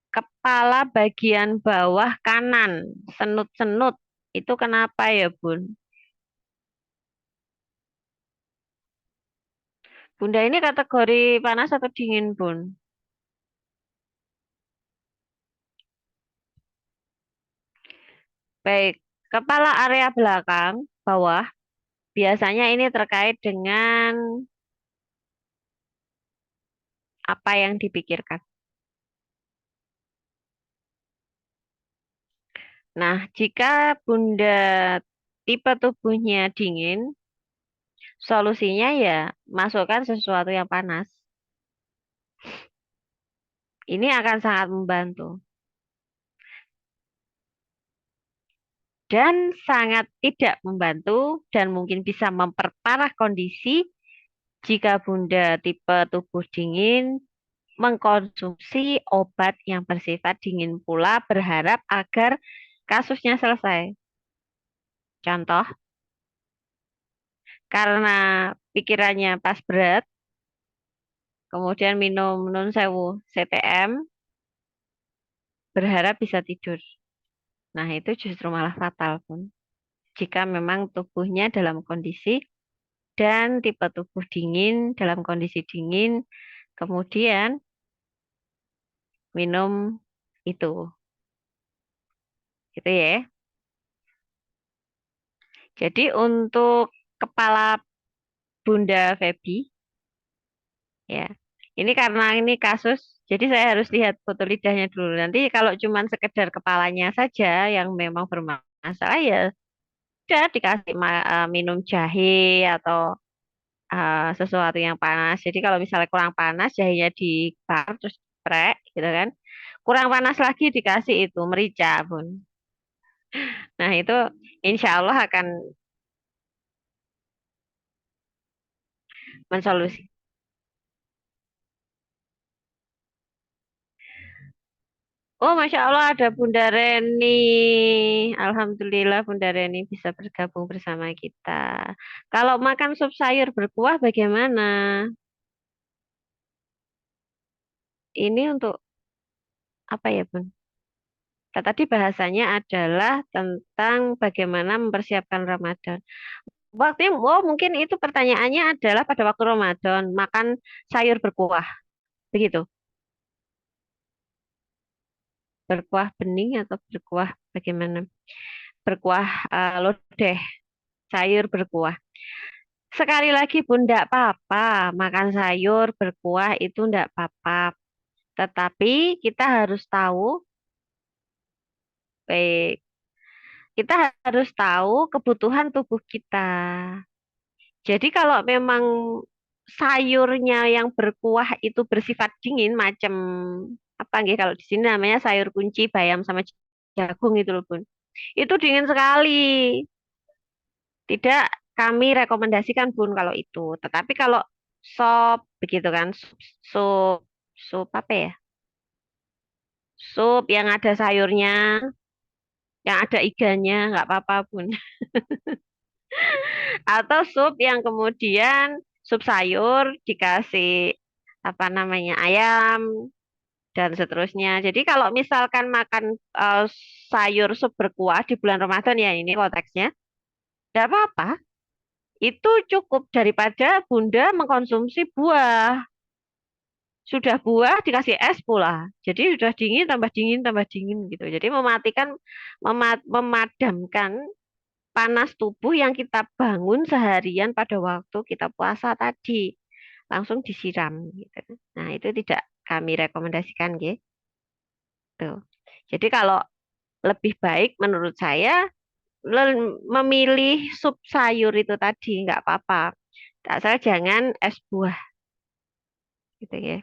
kepala bagian bawah kanan, senut-senut. Itu kenapa ya, Bun? Bunda ini kategori panas atau dingin, Bun? Baik, kepala area belakang, bawah, biasanya ini terkait dengan apa yang dipikirkan. Nah, jika Bunda tipe tubuhnya dingin, solusinya ya masukkan sesuatu yang panas. Ini akan sangat membantu. Dan sangat tidak membantu dan mungkin bisa memperparah kondisi jika Bunda tipe tubuh dingin mengkonsumsi obat yang bersifat dingin pula berharap agar kasusnya selesai. Contoh, karena pikirannya pas berat, kemudian minum nun sewu CTM, berharap bisa tidur. Nah, itu justru malah fatal pun. jika memang tubuhnya dalam kondisi dan tipe tubuh dingin dalam kondisi dingin, kemudian minum itu, gitu ya. Jadi untuk kepala Bunda Feby, ya, ini karena ini kasus, jadi saya harus lihat foto lidahnya dulu. Nanti kalau cuman sekedar kepalanya saja yang memang bermasalah ya udah dikasih minum jahe atau sesuatu yang panas. Jadi kalau misalnya kurang panas, jahenya dibakar terus prek gitu kan. Kurang panas lagi dikasih itu merica, Bun. Nah, itu insya Allah akan mensolusi. Oh, Masya Allah ada Bunda Reni. Alhamdulillah Bunda Reni bisa bergabung bersama kita. Kalau makan sup sayur berkuah bagaimana? Ini untuk apa ya, Bun? Tadi bahasanya adalah tentang bagaimana mempersiapkan Ramadan. Oh mungkin itu pertanyaannya adalah pada waktu Ramadan makan sayur berkuah, begitu? Berkuah bening atau berkuah bagaimana? Berkuah lodeh, sayur berkuah. Sekali lagi Bun, enggak apa-apa makan sayur berkuah itu enggak apa-apa. Tetapi kita harus tahu, baik, kita harus tahu kebutuhan tubuh kita. Jadi kalau memang sayurnya yang berkuah itu bersifat dingin, macam apa nggih kalau di sini namanya sayur kunci, bayam sama jagung itu loh Bun. Itu dingin sekali. Tidak kami rekomendasikan Bun kalau itu. Tetapi kalau sop begitu kan, sup, sup apa ya? Sup yang ada sayurnya, yang ada iganya, nggak apa-apa Bun. Atau sup yang kemudian sup sayur dikasih apa namanya ayam dan seterusnya. Jadi kalau misalkan makan sayur sup berkuah di bulan Ramadan ya ini konteksnya, tidak apa-apa. Itu cukup daripada Bunda mengkonsumsi buah. Sudah buah dikasih es pula. Jadi sudah dingin tambah dingin gitu. Jadi mematikan memadamkan panas tubuh yang kita bangun seharian pada waktu kita puasa tadi. Langsung disiram gitu. Nah, itu tidak kami rekomendasikan gitu. Jadi kalau lebih baik menurut saya memilih sup sayur itu tadi nggak apa-apa. Asal jangan es buah gitu ya.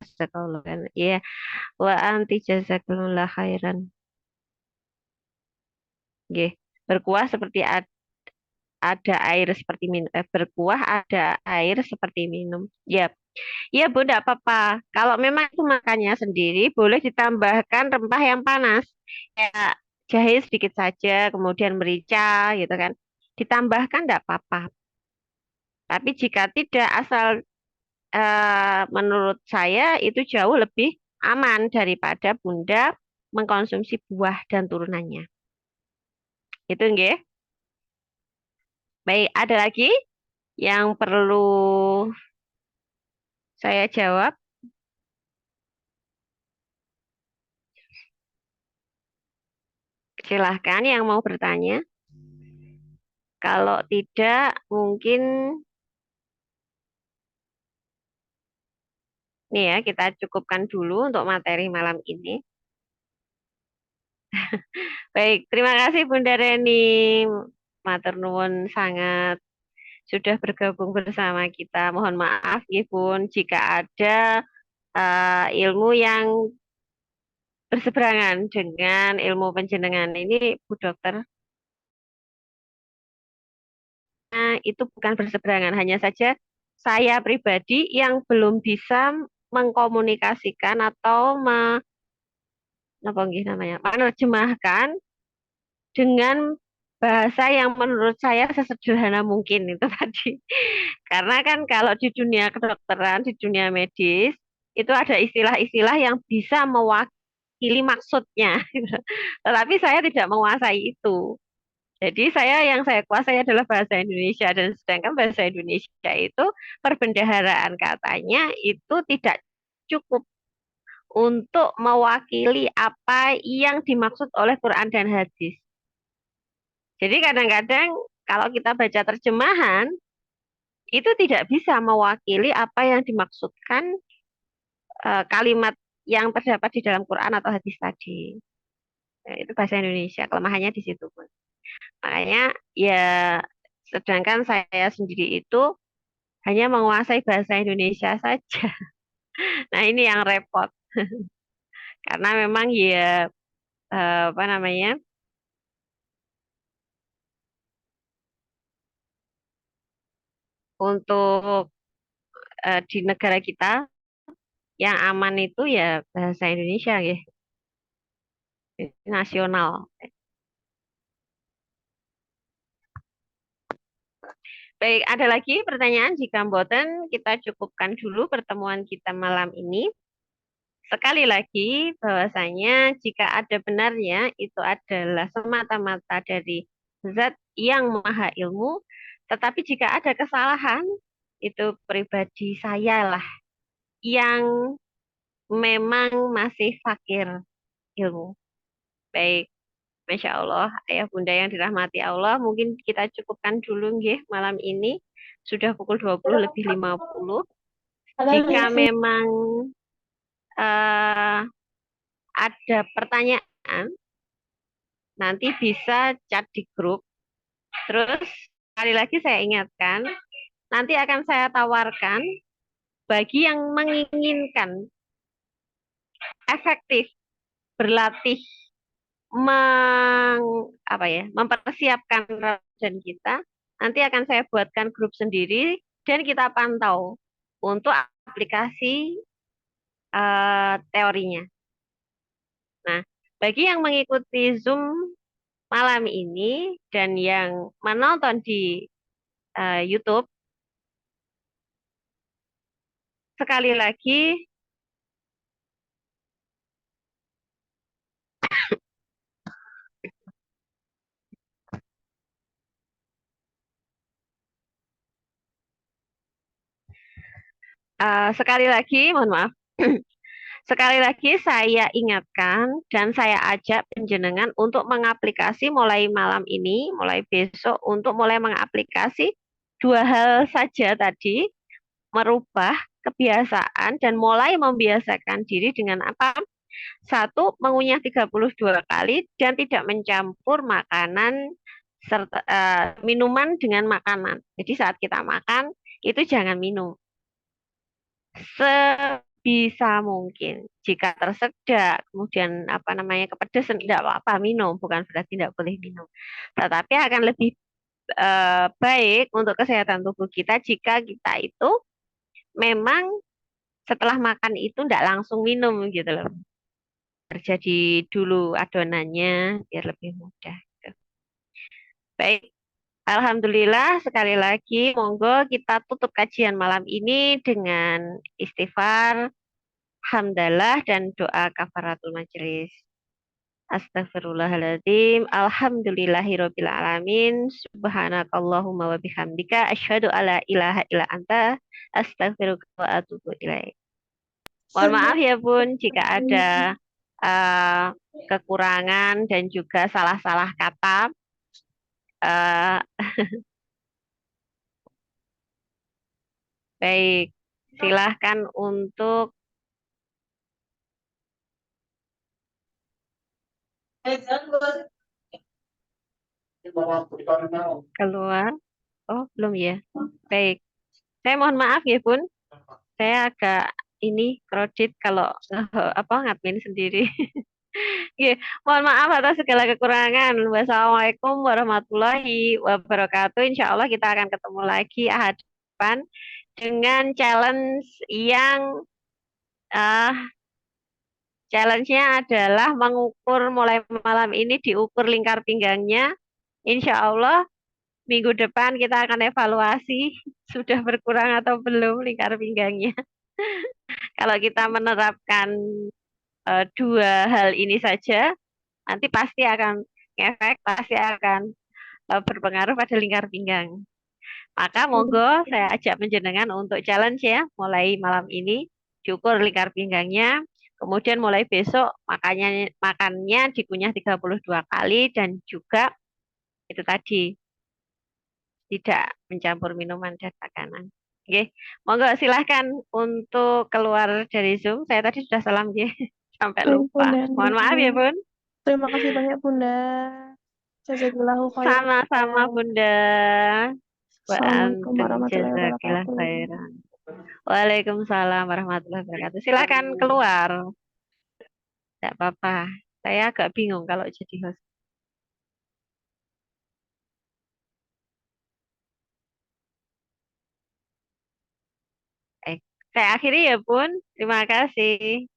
Jazakallah kan. Iya, wa anti jazakallah khairan. Nggih. Berkuah seperti ada air seperti minum, berkuah ada air seperti minum. Ya, iya Bu, enggak apa-apa. Kalau memang itu makannya sendiri, boleh ditambahkan rempah yang panas. Kayak jahe sedikit saja, kemudian merica gitu kan. Ditambahkan enggak apa-apa. Tapi jika tidak, asal menurut saya itu jauh lebih aman daripada Bunda mengkonsumsi buah dan turunannya. Itu nggih. Baik, ada lagi yang perlu saya jawab? Silahkan yang mau bertanya. Kalau tidak, mungkin nih ya kita cukupkan dulu untuk materi malam ini. Baik, terima kasih Bunda Reni. Matur nuwun sangat sudah bergabung bersama kita. Mohon maaf ya Bun jika ada ilmu yang berseberangan dengan ilmu penjenengan ini Bu Dokter. Itu bukan berseberangan, hanya saja saya pribadi yang belum bisa mengkomunikasikan atau apa nggih namanya, menerjemahkan dengan bahasa yang menurut saya sesederhana mungkin itu tadi. Karena kan kalau di dunia kedokteran, di dunia medis, itu ada istilah-istilah yang bisa mewakili mewakili maksudnya. Tetapi saya tidak menguasai itu. Jadi yang saya kuasai adalah bahasa Indonesia dan sedangkan bahasa Indonesia itu perbendaharaan katanya itu tidak cukup untuk mewakili apa yang dimaksud oleh Quran dan hadis. Jadi kadang-kadang kalau kita baca terjemahan itu tidak bisa mewakili apa yang dimaksudkan kalimat yang terdapat di dalam Quran atau hadis tadi. Ya, itu bahasa Indonesia, kelemahannya di situ pun. Makanya ya sedangkan saya sendiri itu hanya menguasai bahasa Indonesia saja. Nah, ini yang repot. Karena memang ya apa namanya? Untuk di negara kita yang aman itu ya bahasa Indonesia ya, nasional. Baik, ada lagi pertanyaan? Jika mboten, kita cukupkan dulu pertemuan kita malam ini. Sekali lagi, bahwasanya jika ada benarnya, itu adalah semata-mata dari zat yang maha ilmu. Tetapi jika ada kesalahan, itu pribadi saya lah yang memang masih fakir ilmu. Baik, Masya Allah, ayah bunda yang dirahmati Allah, mungkin kita cukupkan dulu nggih malam ini. Sudah pukul 20 lebih 50. Jika memang eh, ada pertanyaan, nanti bisa chat di grup. Terus sekali lagi saya ingatkan, nanti akan saya tawarkan bagi yang menginginkan efektif berlatih mempersiapkan Ramadan kita, nanti akan saya buatkan grup sendiri dan kita pantau untuk aplikasi teorinya. Nah, bagi yang mengikuti Zoom malam ini dan yang menonton di YouTube, sekali lagi mohon maaf. Sekali lagi saya ingatkan dan saya ajak penjenengan untuk mengaplikasi mulai malam ini, mulai besok untuk mulai mengaplikasi dua hal saja tadi, merubah kebiasaan dan mulai membiasakan diri dengan apa? Satu, mengunyah 32 kali dan tidak mencampur makanan serta minuman dengan makanan. Jadi saat kita makan itu jangan minum sebisa mungkin. Jika tersedak, kemudian apa namanya kepedesan, tidak apa-apa minum, bukan berarti tidak boleh minum. Tetapi akan lebih baik untuk kesehatan tubuh kita jika kita itu memang setelah makan itu tidak langsung minum gitu loh. Terjadi dulu adonannya biar lebih mudah. Gitu. Baik, Alhamdulillah sekali lagi monggo kita tutup kajian malam ini dengan istighfar, hamdalah dan doa kafaratul majelis. Astagfirullahaladzim. Alhamdulillahirabbil alamin. Subhanakallahumma wa bihamdika asyhadu alla ilaha illa anta astaghfiruka wa atubu ilaik. Mohon maaf ya Bun jika ada eh, kekurangan dan juga salah-salah kata. Eh, baik, silahkan untuk keluar. Oh, belum ya. Baik, saya mohon maaf ya Bun. Saya agak ini kredit kalau apa ngadmin sendiri. Oke, mohon maaf atas segala kekurangan. Wassalamualaikum warahmatullahi wabarakatuh. Insya Allah kita akan ketemu lagi ahad depan dengan challenge yang eh challenge-nya adalah mengukur mulai malam ini diukur lingkar pinggangnya. Insya Allah minggu depan kita akan evaluasi sudah berkurang atau belum lingkar pinggangnya. Kalau kita menerapkan dua hal ini saja, nanti pasti akan ngefek, pasti akan berpengaruh pada lingkar pinggang. Maka monggo saya ajak penjenengan untuk challenge ya, mulai malam ini diukur lingkar pinggangnya, kemudian mulai besok makannya dikunyah 32 kali dan juga itu tadi tidak mencampur minuman dan makanan. Oke, monggo silahkan untuk keluar dari Zoom. Saya tadi sudah salam ya, sampai Baik, lupa. Bunda. Mohon maaf ya, Bun. Terima kasih banyak, Bunda. Jazakillahu khairan, Bunda. Sama-sama, Bunda. Wa Assalamualaikum antum warahmatullahi jazakillah wabarakatuh. khairan. Waalaikumsalam warahmatullahi wabarakatuh. Silakan keluar. Tidak apa-apa. Saya agak bingung kalau jadi host. Eh, saya akhiri ya, Bun. Terima kasih.